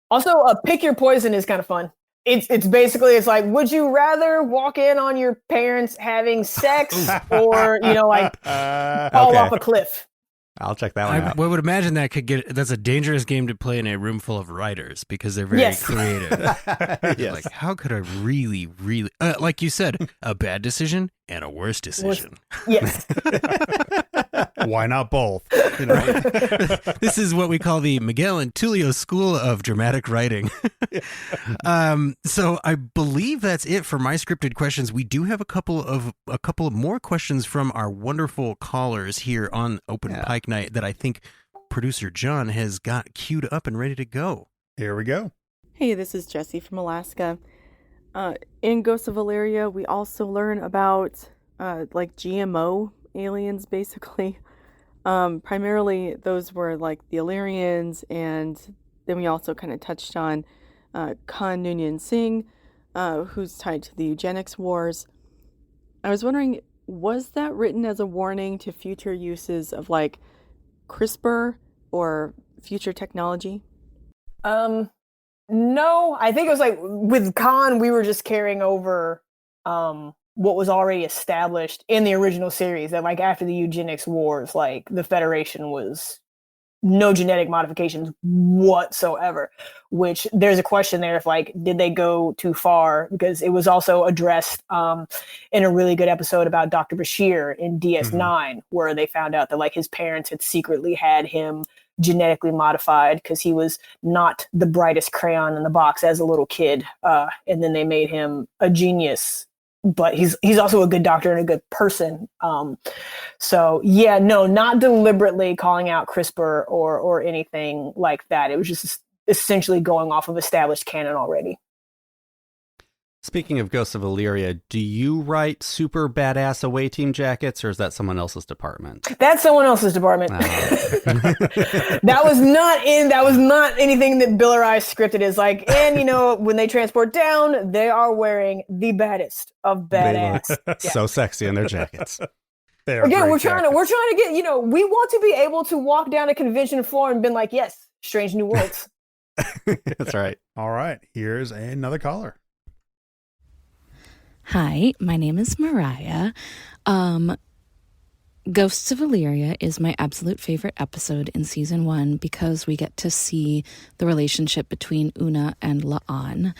Also, Pick Your Poison is kind of fun. It's basically, it's like, would you rather walk in on your parents having sex or, like fall off a cliff? I'll check that one out. I would imagine that's a dangerous game to play in a room full of writers because they're very creative. Yes. Like, how could I really, like you said, a bad decision and a worse decision? Yes. Why not both? This is what we call the Miguel and Tulio School of Dramatic Writing. So I believe that's it for my scripted questions. We do have a couple of more questions from our wonderful callers here on Open Pike Night that I think producer John has got queued up and ready to go. Here we go. Hey, this is Jessie from Alaska. In Ghosts of Illyria, we also learn about like GMO aliens, basically. Primarily, those were like the Illyrians, and then we also kind of touched on Khan Noonien Singh, who's tied to the eugenics wars. I was wondering, was that written as a warning to future uses of like CRISPR or future technology? No, I think it was like with Khan, we were just carrying over what was already established in the original series, that like after the eugenics wars, like the Federation was no genetic modifications whatsoever, which there's a question there if like, did they go too far? Because it was also addressed in a really good episode about Dr. Bashir in DS9, where they found out that like his parents had secretly had him genetically modified because he was not the brightest crayon in the box as a little kid. And then they made him a genius, but he's also a good doctor and a good person. So yeah, no, not deliberately calling out CRISPR or anything like that. It was just essentially going off of established canon already. Speaking of Ghosts of Illyria, do you write super badass away team jackets, or is that someone else's department? That's someone else's department. That was not anything that Bill or I scripted. Is like, and when they transport down, they are wearing the baddest of badass. So sexy in their jackets. Again, we're trying to get, we want to be able to walk down a convention floor and been like, yes, Strange New Worlds. That's right. All right, here's another caller. Hi, my name is Mariah. Ghosts of Illyria is my absolute favorite episode in season 1 because we get to see the relationship between Una and La'an.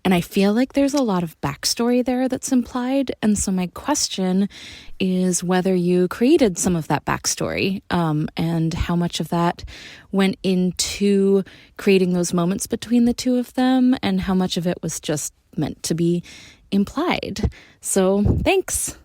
And I feel like there's a lot of backstory there that's implied. And so my question is whether you created some of that backstory and how much of that went into creating those moments between the two of them and how much of it was just meant to be implied. So thanks.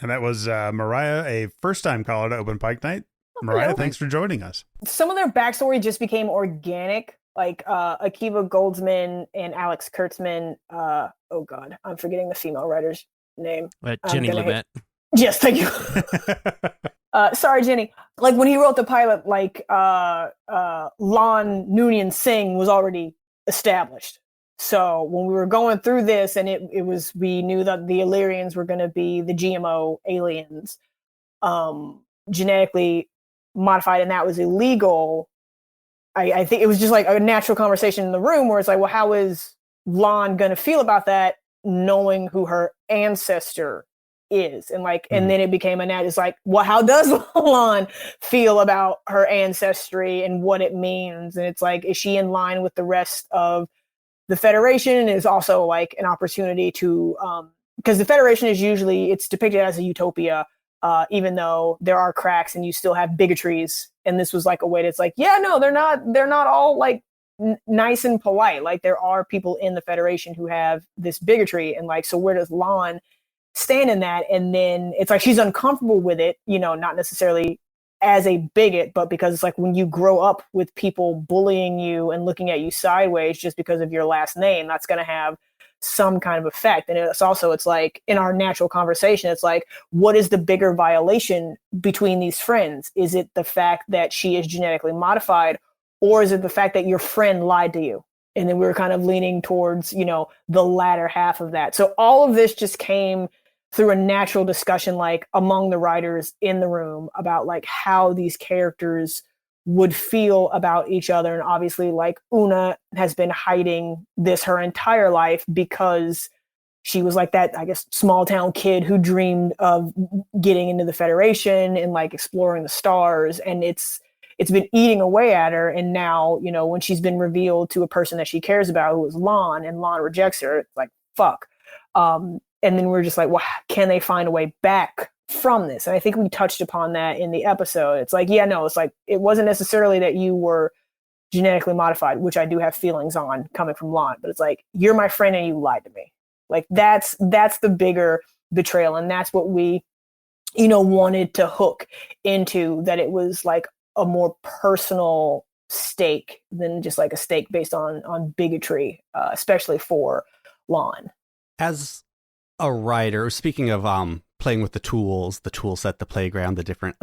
And that was Mariah, a first-time caller to Open Pike Night. Mariah, thanks for joining us. Some of their backstory just became organic. Like Akiva Goldsman and Alex Kurtzman. Oh God, I'm forgetting the female writer's name. Jenny Lumet. Yes, thank you. Sorry, Jenny. Like when he wrote the pilot, like Lon Noonien Singh was already established. So when we were going through this, and we knew that the Illyrians were going to be the GMO aliens, genetically modified, and that was illegal. I think it was just like a natural conversation in the room where it's like, well, how is Lon going to feel about that, knowing who her ancestor is? And like, and then it became it's like, well, how does Lon feel about her ancestry and what it means? And it's like, is she in line with the rest of the Federation? And is also like an opportunity to, because the Federation is usually, it's depicted as a utopia, even though there are cracks and you still have bigotries. And this was like a way that's like, yeah, no, they're not all like nice and polite. Like there are people in the Federation who have this bigotry. And like, so where does Lon stand in that? And then it's like, she's uncomfortable with it, not necessarily as a bigot, but because it's like when you grow up with people bullying you and looking at you sideways just because of your last name, that's going to have some kind of effect. And it's like in our natural conversation, it's like, what is the bigger violation between these friends? Is it the fact that she is genetically modified, or is it the fact that your friend lied to you? And then we were kind of leaning towards, the latter half of that. So all of this just came through a natural discussion, like among the writers in the room, about like how these characters would feel about each other. And obviously, like, Una has been hiding this her entire life because she was like that, I guess, small town kid who dreamed of getting into the Federation and like exploring the stars. And it's been eating away at her. And now, when she's been revealed to a person that she cares about, who is Lon, and Lon rejects her, it's like, fuck. And then we're just like, well, can they find a way back from this? And I think we touched upon that in the episode. It's like, it's like, it wasn't necessarily that you were genetically modified, which I do have feelings on coming from Lon, but it's like, you're my friend and you lied to me. Like that's the bigger betrayal. And that's what we, wanted to hook into, that it was like a more personal stake than just like a stake based on bigotry, especially for Lon. As a writer, speaking of playing with the tool set, the playground, the different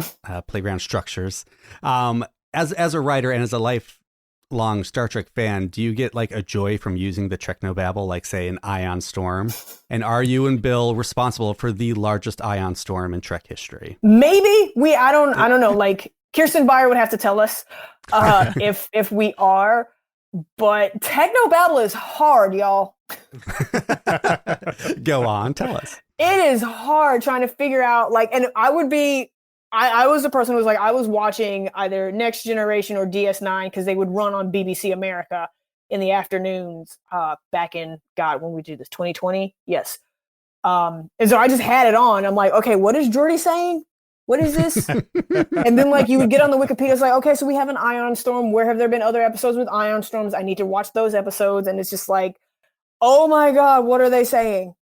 playground structures, as a writer and as a lifelong Star Trek fan, do you get like a joy from using the technobabble, like say an ion storm? And are you and Bill responsible for the largest ion storm in Trek history? Maybe I don't know. Like Kirsten Beyer would have to tell us if we are. But technobabble is hard, y'all. Go on, tell us. It is hard trying to figure out, like, and I was the person who was like, I was watching either Next Generation or DS9 because they would run on BBC America in the afternoons back in, God, when we do this, 2020? Yes. And so I just had it on. I'm like, okay, what is Geordi saying? What is this? And then like you would get on the Wikipedia, it's like, okay, so we have an ion storm. Where have there been other episodes with ion storms? I need to watch those episodes. And it's just like, oh my God, what are they saying?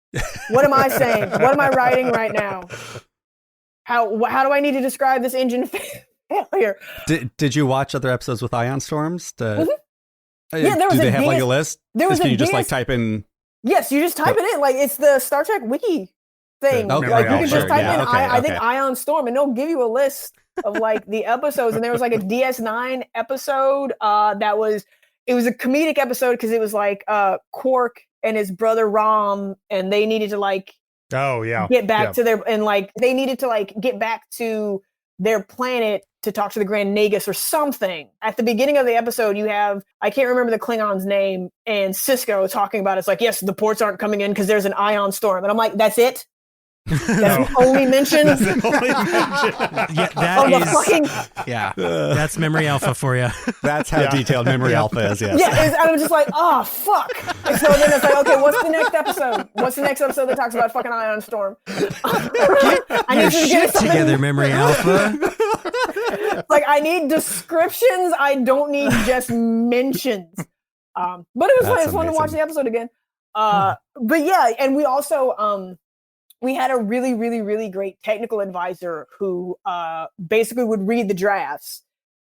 What am I saying? What am I writing right now? How do I need to describe this engine failure? Did you watch other episodes with ion storms? Yeah, there was do they have like a list? There was Can you just like type in? Yes, you just type it in. Like it's the Star Trek wiki thing. Okay, like you can just type in I okay. think Ion Storm, and they'll give you a list of like the episodes. And there was like a DS9 episode it was a comedic episode because it was like Quark and his brother Rom, and they needed to like get back to their, and like they needed to like get back to their planet to talk to the Grand Nagus or something. At the beginning of the episode, you have, I can't remember the Klingon's name, and Cisco talking about it's like, yes, the ports aren't coming in because there's an ion storm. And I'm like, that's it? That's the only mention? Yeah, that's Memory Alpha for you. That's how detailed Memory Alpha is, yes. Yeah, and I'm just like, oh, fuck. And so then it's like, okay, what's the next episode? What's the next episode that talks about fucking ion storm? I need your shit together, Memory Alpha. Like, I need descriptions. I don't need just mentions. But it was fun. It was fun to watch the episode again. But yeah, and we also we had a really, really, really great technical advisor who basically would read the drafts,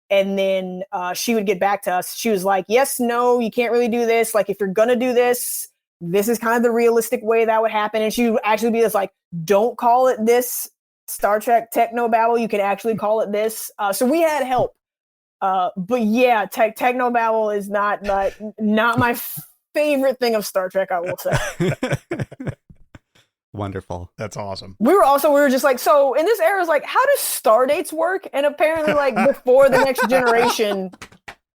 and then she would get back to us. She was like, yes, no, you can't really do this. Like, if you're going to do this, this is kind of the realistic way that would happen. And she would actually be just like, don't call it this Star Trek technobabble. You can actually call it this. So we had help. But yeah, technobabble is not my favorite thing of Star Trek, I will say. Wonderful. That's awesome. We were just like, so in this era, is like, how does star dates work? And apparently, like, before the Next Generation,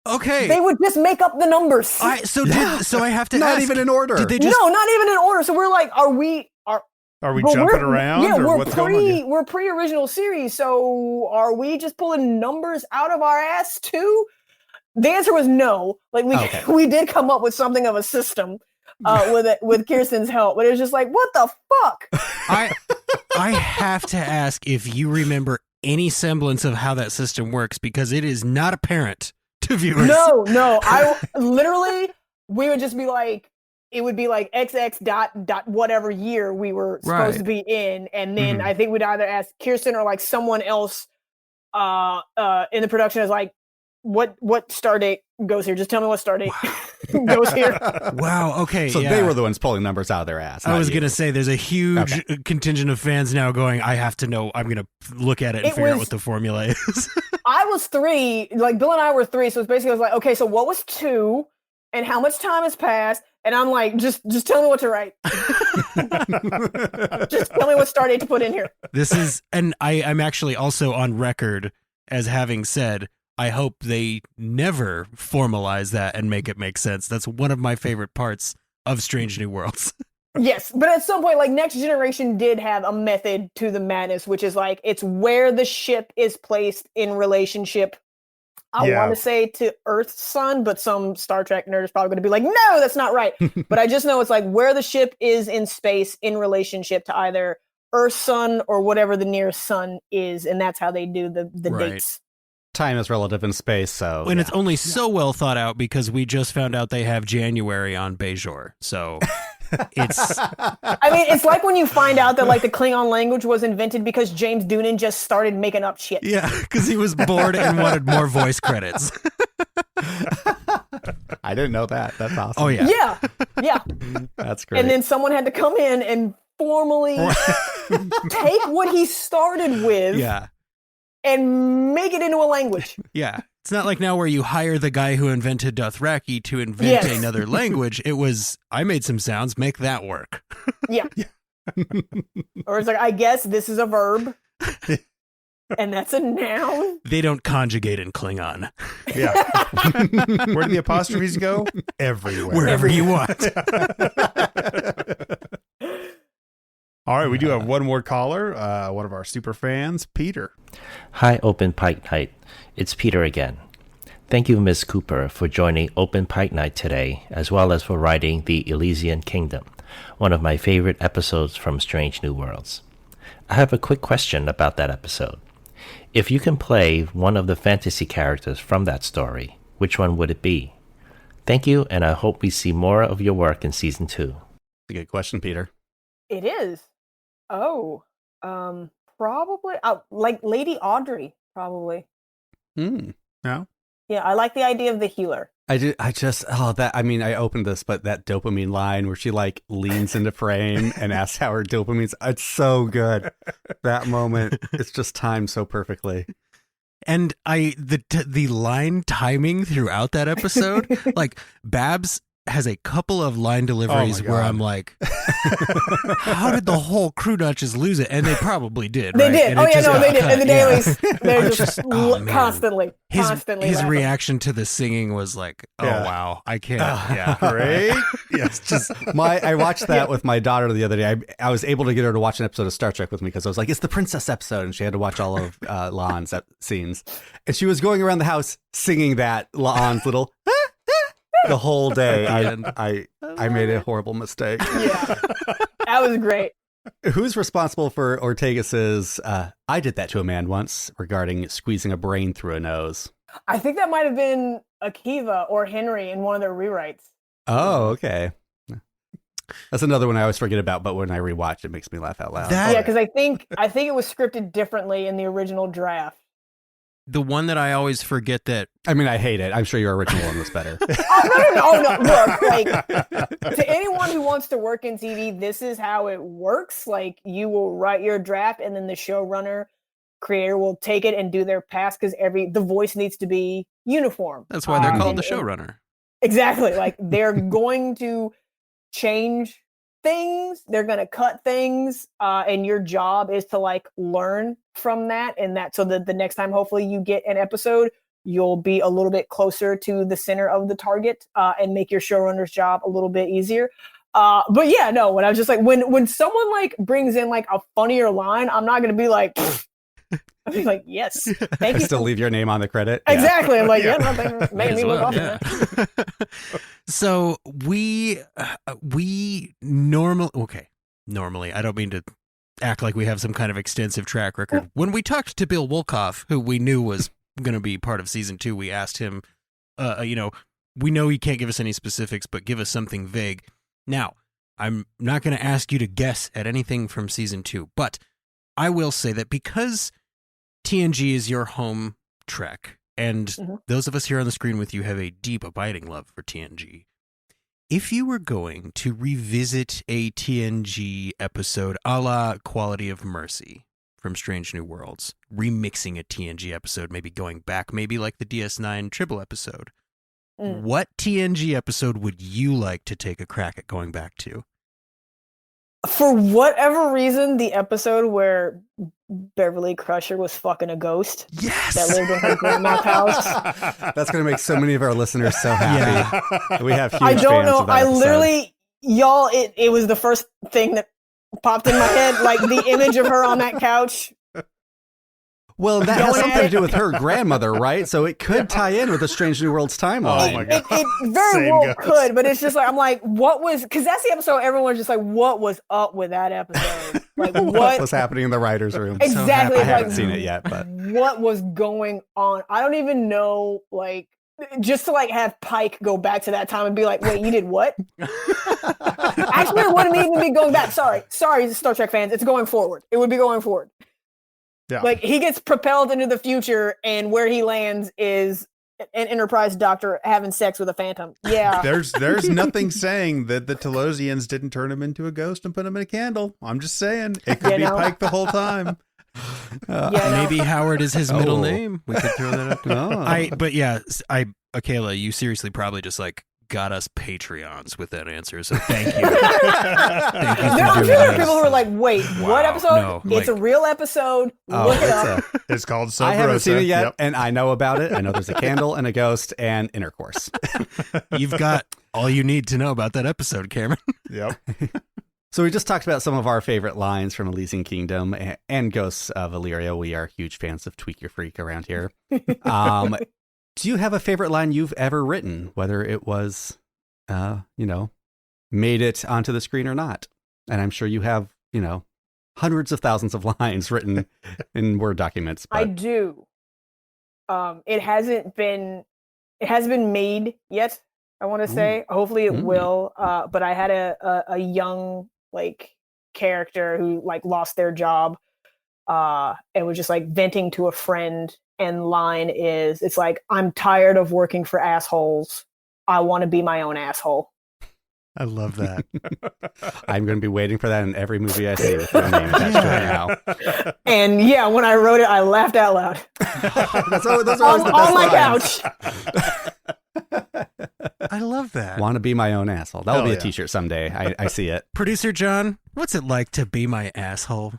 okay, they would just make up the numbers. So I have to not ask, even in order. Did they just... No, not even in order. So we're like, are we jumping around? Yeah, or what's going on? We're pre-original series. So are we just pulling numbers out of our ass too? The answer was no. Like we did come up with something of a system. With Kirsten's help, but it was just like, what the fuck? I have to ask if you remember any semblance of how that system works, because it is not apparent to viewers. No, I literally, we would just be like, it would be like XX dot whatever year we were supposed to be in, and then I think we'd either ask Kirsten or like someone else in the production is like, what star date goes here? Just tell me what star date goes here. Wow. Okay. So they were the ones pulling numbers out of their ass. I was going to say there's a huge contingent of fans now going, I have to know. I'm going to look at it and figure out what the formula is. I was 3. Like Bill and I were 3. So it's basically I was like, okay, so what was 2 and how much time has passed? And I'm like, just tell me what to write. Just tell me what star date to put in here. This is, and I'm actually also on record as having said, I hope they never formalize that and make it make sense. That's one of my favorite parts of Strange New Worlds. Yes, but at some point, like Next Generation did have a method to the madness, which is like it's where the ship is placed in relationship. I want to say to Earth's sun, but some Star Trek nerd is probably going to be like, no, that's not right. But I just know it's like where the ship is in space in relationship to either Earth's sun or whatever the nearest sun is, and that's how they do the dates. Time is relative in space, so... And it's only so well thought out because we just found out they have January on Bajor, so it's... I mean, it's like when you find out that like the Klingon language was invented because James Doonan just started making up shit. Yeah, because he was bored and wanted more voice credits. I didn't know that. That's awesome. Oh, yeah. Yeah. That's great. And then someone had to come in and formally take what he started with and make it into a language. Yeah. It's not like now where you hire the guy who invented Dothraki to invent another language. It was, I made some sounds, make that work. Yeah. Or it's like, I guess this is a verb. And that's a noun. They don't conjugate in Klingon. Yeah. Where do the apostrophes go? Everywhere. Wherever you want. All right, we do have one more caller, one of our super fans, Peter. Hi, Open Pike Night. It's Peter again. Thank you, Ms. Cooper, for joining Open Pike Night today, as well as for writing The Elysian Kingdom, one of my favorite episodes from Strange New Worlds. I have a quick question about that episode. If you can play one of the fantasy characters from that story, which one would it be? Thank you, and I hope we see more of your work in Season 2. That's a good question, Peter. It is. Oh, probably like Lady Audrey, probably. No? Yeah, I like the idea of the healer. I opened this, but that dopamine line where she like leans into frame and asks how her dopamine's, it's so good. That moment, it's just timed so perfectly. And the line timing throughout that episode, like Babs has a couple of line deliveries where I'm like, how did the whole crew not just lose it? And they probably did. They right? did. And They did. And the dailies, they're just constantly his laughing. reaction to the singing was like, wow, I can't. Yeah, Great. Yes, just I watched that with my daughter the other day. I was able to get her to watch an episode of Star Trek with me because I was like, it's the princess episode, and she had to watch all of La'an's scenes, and she was going around the house singing that La'an's little the whole day. I made a horrible mistake. Yeah, that was great. Who's responsible for Ortegas's I did that to a man once regarding squeezing a brain through a nose? I think that might have been Akiva or Henry in one of their rewrites. Oh, okay. That's another one I always forget about, but when I rewatch it makes me laugh out loud. Yeah, because I think it was scripted differently in the original draft. The one that I always forget that... I mean, I hate it. I'm sure your original one was better. No. Look, like, to anyone who wants to work in TV, this is how it works. Like, you will write your draft, and then the showrunner, creator will take it and do their pass, because the voice needs to be uniform. That's why they're called the showrunner. Exactly. Like, they're going to change things, they're going to cut things, and your job is to like learn from that, and that so that the next time hopefully you get an episode, you'll be a little bit closer to the center of the target, and make your showrunner's job a little bit easier. But yeah, no, when I was just like, when someone like brings in like a funnier line, I'm not going to be like, I'll be like, yes, thank you. Still leave your name on the credit. Exactly. I'm like, made me look awesome. Yeah. So we normally, I don't mean to act like we have some kind of extensive track record. When we talked to Bill Wolkoff, who we knew was going to be part of season 2, we asked him, we know he can't give us any specifics, but give us something vague. Now, I'm not going to ask you to guess at anything from season 2, but I will say that because TNG is your home trek, and those of us here on the screen with you have a deep, abiding love for TNG. If you were going to revisit a TNG episode a la Quality of Mercy from Strange New Worlds, remixing a TNG episode, maybe going back, maybe like the DS9 Tribble episode, what TNG episode would you like to take a crack at going back to? For whatever reason, the episode where Beverly Crusher was fucking a ghost that lived in her grandma's house. That's going to make so many of our listeners so happy. Yeah. We have huge I don't fans know. of that I episode. literally, y'all, it was the first thing that popped in my head, like the image of her on that couch. Well, that has something to do with her grandmother, right? So it could tie in with the Strange New Worlds timeline. Oh my God. It very well could, but it's just like, I'm like, what was, because that's the episode everyone's just like, what was up with that episode? Like, what was happening in the writer's room? Exactly. I haven't seen it yet, but what was going on? I don't even know, like, just to like have Pike go back to that time and be like, wait, you did what? Actually, it wouldn't even be going back. Sorry, Star Trek fans. It's going forward. It would be going forward. Yeah. Like, he gets propelled into the future, and where he lands is an Enterprise doctor having sex with a phantom. Yeah. There's nothing saying that the Telosians didn't turn him into a ghost and put him in a candle. I'm just saying it could be Pike the whole time. Maybe Howard is his middle name. We could throw that up. But yeah, Akela, you seriously probably just like got us Patreons with that answer. So thank you. Thank you. I'm sure there are people who are like, wait, what episode? No, it's a real episode. Look it up. It's called Sub I haven't Rosa. seen it yet, Yep. and I know about it. I know there's a candle and a ghost and intercourse. You've got all you need to know about that episode, Cameron. Yep. So we just talked about some of our favorite lines from Elysian Kingdom and Ghosts of Illyria. We are huge fans of Tweak Your Freak around here. Do you have a favorite line you've ever written, whether it was, made it onto the screen or not? And I'm sure you have, hundreds of thousands of lines written in Word documents. But... I do. It hasn't been made yet, I want to say. Hopefully it will. But I had a young character who lost their job and was just venting to a friend, and line is, it's like, I'm tired of working for assholes. I want to be my own asshole. I love that. I'm going to be waiting for that in every movie I see with your name attached to it now. And yeah, when I wrote it, I laughed out loud. Those are always the best on my lines. couch. I love that. Want to be my own asshole. That'll Hell be yeah. a t-shirt someday. I see it. Producer John, what's it like to be my asshole?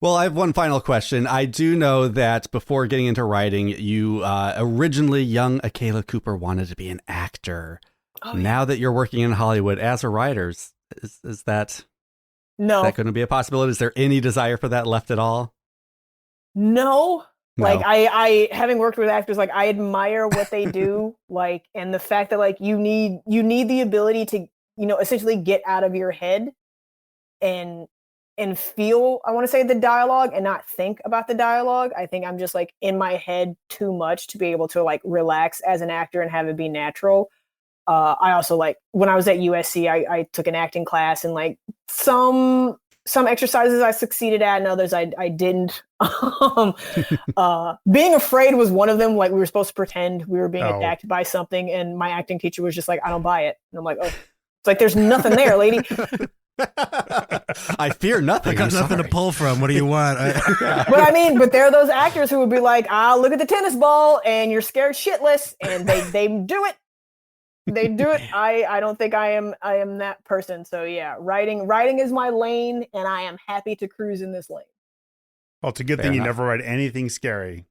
Well, I have one final question. I do know that before getting into writing, you originally, young Akela Cooper wanted to be an actor. Now that you're working in Hollywood as a writer, is that going to be a possibility? Is there any desire for that left at all? No. I having worked with actors, I admire what they do, and the fact that you need the ability to, essentially get out of your head and feel, I want to say, the dialogue and not think about the dialogue. I think I'm just in my head too much to be able to relax as an actor and have it be natural. I also when I was at USC, I took an acting class, and some exercises I succeeded at and others I didn't. Being afraid was one of them. We were supposed to pretend we were being attacked by something, and my acting teacher was just like, I don't buy it. And I'm like, oh, it's there's nothing there, lady. I fear nothing. I got nothing to pull from. What do you want? But there are those actors who would be like, look at the tennis ball, and you're scared shitless, and they do it. They do it. I don't think I am that person. So yeah, writing is my lane, and I am happy to cruise in this lane. Well, it's a good thing you never write anything scary.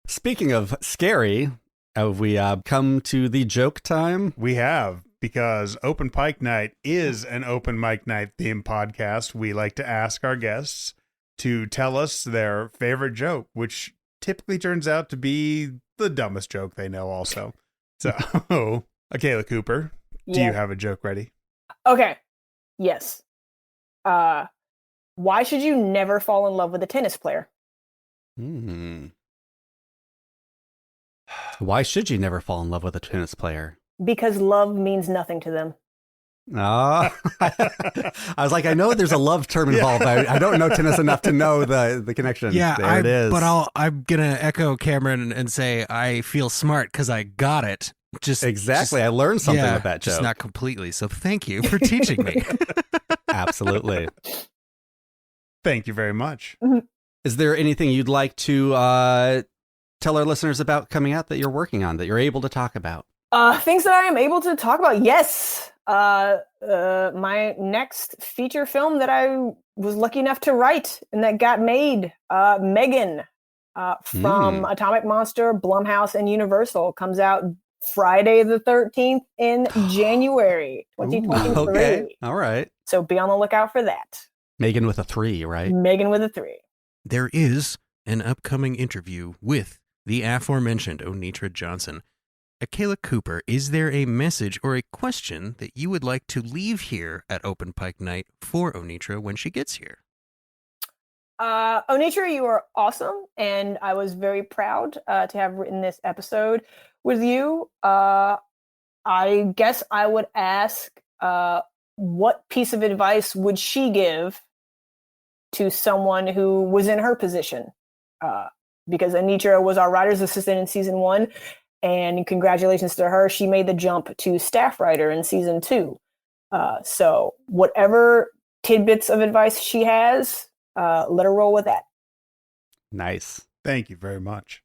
Speaking of scary, have we come to the joke time? We have, because Open Pike Night is an Open Mic Night theme podcast. We like to ask our guests to tell us their favorite joke, which typically turns out to be the dumbest joke they know also. So, Akela Cooper, do you have a joke ready? Okay. Yes. Why should you never fall in love with a tennis player? Why should you never fall in love with a tennis player? Because love means nothing to them. Oh, I was like, I know there's a love term involved. I don't know tennis enough to know the connection. Yeah, there it is. But I'm going to echo Cameron and say I feel smart because I got it. Exactly. I learned something with that joke. Just not completely. So thank you for teaching me. Absolutely. Thank you very much. Is there anything you'd like to tell our listeners about coming out that you're working on, that you're able to talk about? Things that I am able to talk about. Yes. My next feature film that I was lucky enough to write and that got made, Megan, from Atomic Monster, Blumhouse, and Universal, comes out Friday the 13th in January 2023. Okay. All right. So be on the lookout for that. Megan with a 3, right? Megan with a 3. There is an upcoming interview with the aforementioned Onitra Johnson. Akela Cooper, is there a message or a question that you would like to leave here at Open Pike Night for Onitra when she gets here? Onitra, you are awesome, and I was very proud to have written this episode with you. I guess I would ask, what piece of advice would she give to someone who was in her position? Because Onitra was our writer's assistant in season 1, and congratulations to her. She made the jump to staff writer in season 2. So whatever tidbits of advice she has, let her roll with that. Nice. Thank you very much.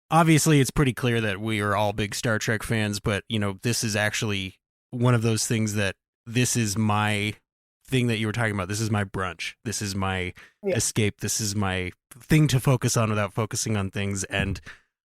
Obviously, it's pretty clear that we are all big Star Trek fans, but, this is actually one of those things that this is my thing that you were talking about. This is my brunch. This is my escape. This is my thing to focus on without focusing on things. And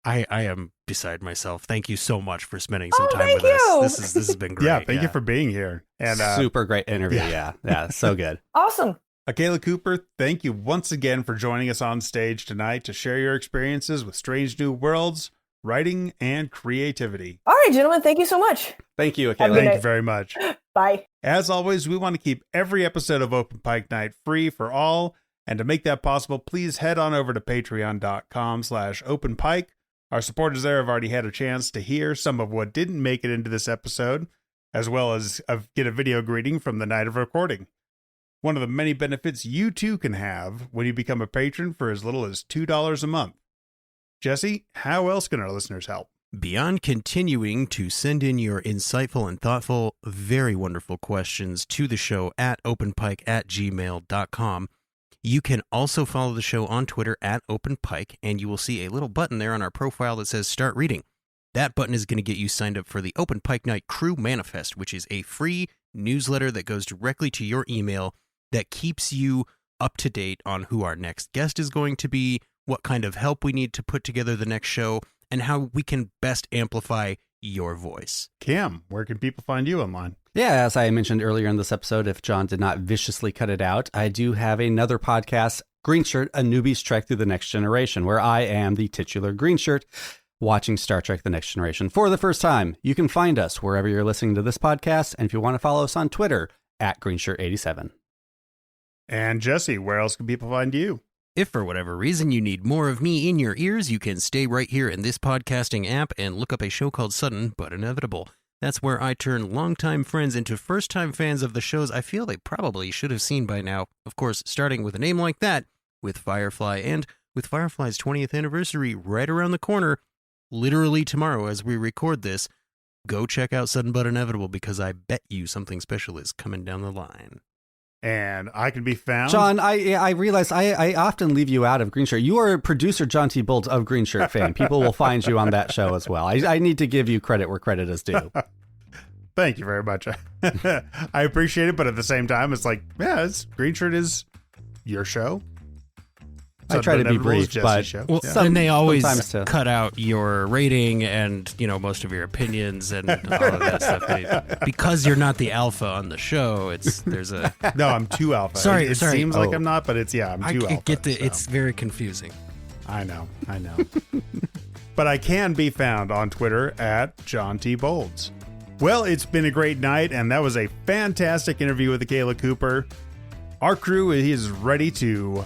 I am beside myself. Thank you so much for spending some time with us. This has been great. Yeah, thank you for being here. And super great interview. Yeah, so good. Awesome. Akela Cooper, thank you once again for joining us on stage tonight to share your experiences with Strange New Worlds, writing, and creativity. All right, gentlemen, thank you so much. Thank you, Akela. Thank you very much. Bye. As always, we want to keep every episode of Open Pike Night free for all. And to make that possible, please head on over to patreon.com/openpike. Our supporters there have already had a chance to hear some of what didn't make it into this episode, as well as get a video greeting from the night of recording. One of the many benefits you too can have when you become a patron for as little as $2 a month. Jesse, how else can our listeners help? Beyond continuing to send in your insightful and thoughtful, very wonderful questions to the show at openpike@gmail.com, you can also follow the show on Twitter at Openpike, and you will see a little button there on our profile that says Start Reading. That button is going to get you signed up for the Open Pike Night Crew Manifest, which is a free newsletter that goes directly to your email that keeps you up to date on who our next guest is going to be, what kind of help we need to put together the next show, and how we can best amplify your voice. Cam, where can people find you online? Yeah, as I mentioned earlier in this episode, if John did not viciously cut it out, I do have another podcast, Green Shirt, A Newbie's Trek Through the Next Generation, where I am the titular Green Shirt watching Star Trek The Next Generation for the first time. You can find us wherever you're listening to this podcast, and if you want to follow us on Twitter, at GreenShirt87. And Jesse, where else can people find you? If for whatever reason you need more of me in your ears, you can stay right here in this podcasting app and look up a show called Sudden But Inevitable. That's where I turn longtime friends into first-time fans of the shows I feel they probably should have seen by now. Of course, starting with a name like that, with Firefly, and with Firefly's 20th anniversary right around the corner, literally tomorrow as we record this, go check out Sudden But Inevitable because I bet you something special is coming down the line. And I can be found. John, I realize I often leave you out of Green Shirt. You are producer John T. Bolts of Green Shirt fame. People will find you on that show as well. I need to give you credit where credit is due. Thank you very much. I appreciate it, but at the same time, it's like, yeah, Green Shirt is your show. I try to be brief, but and they always cut out your rating and most of your opinions and all of that stuff. Because you're not the alpha on the show, there's a no. I'm too alpha. Sorry, it seems like I'm not, but I'm too alpha. It's very confusing. I know. But I can be found on Twitter at John T. Bolds. Well, it's been a great night, and that was a fantastic interview with Akela Cooper. Our crew is ready to.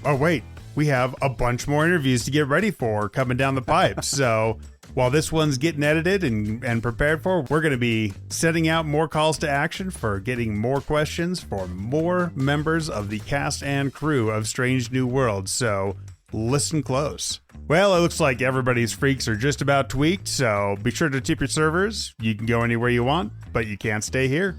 Oh wait. We have a bunch more interviews to get ready for coming down the pipe. So while this one's getting edited and prepared for, we're going to be setting out more calls to action for getting more questions for more members of the cast and crew of Strange New Worlds. So listen close. Well, it looks like everybody's freaks are just about tweaked, so be sure to tip your servers. You can go anywhere you want, but you can't stay here.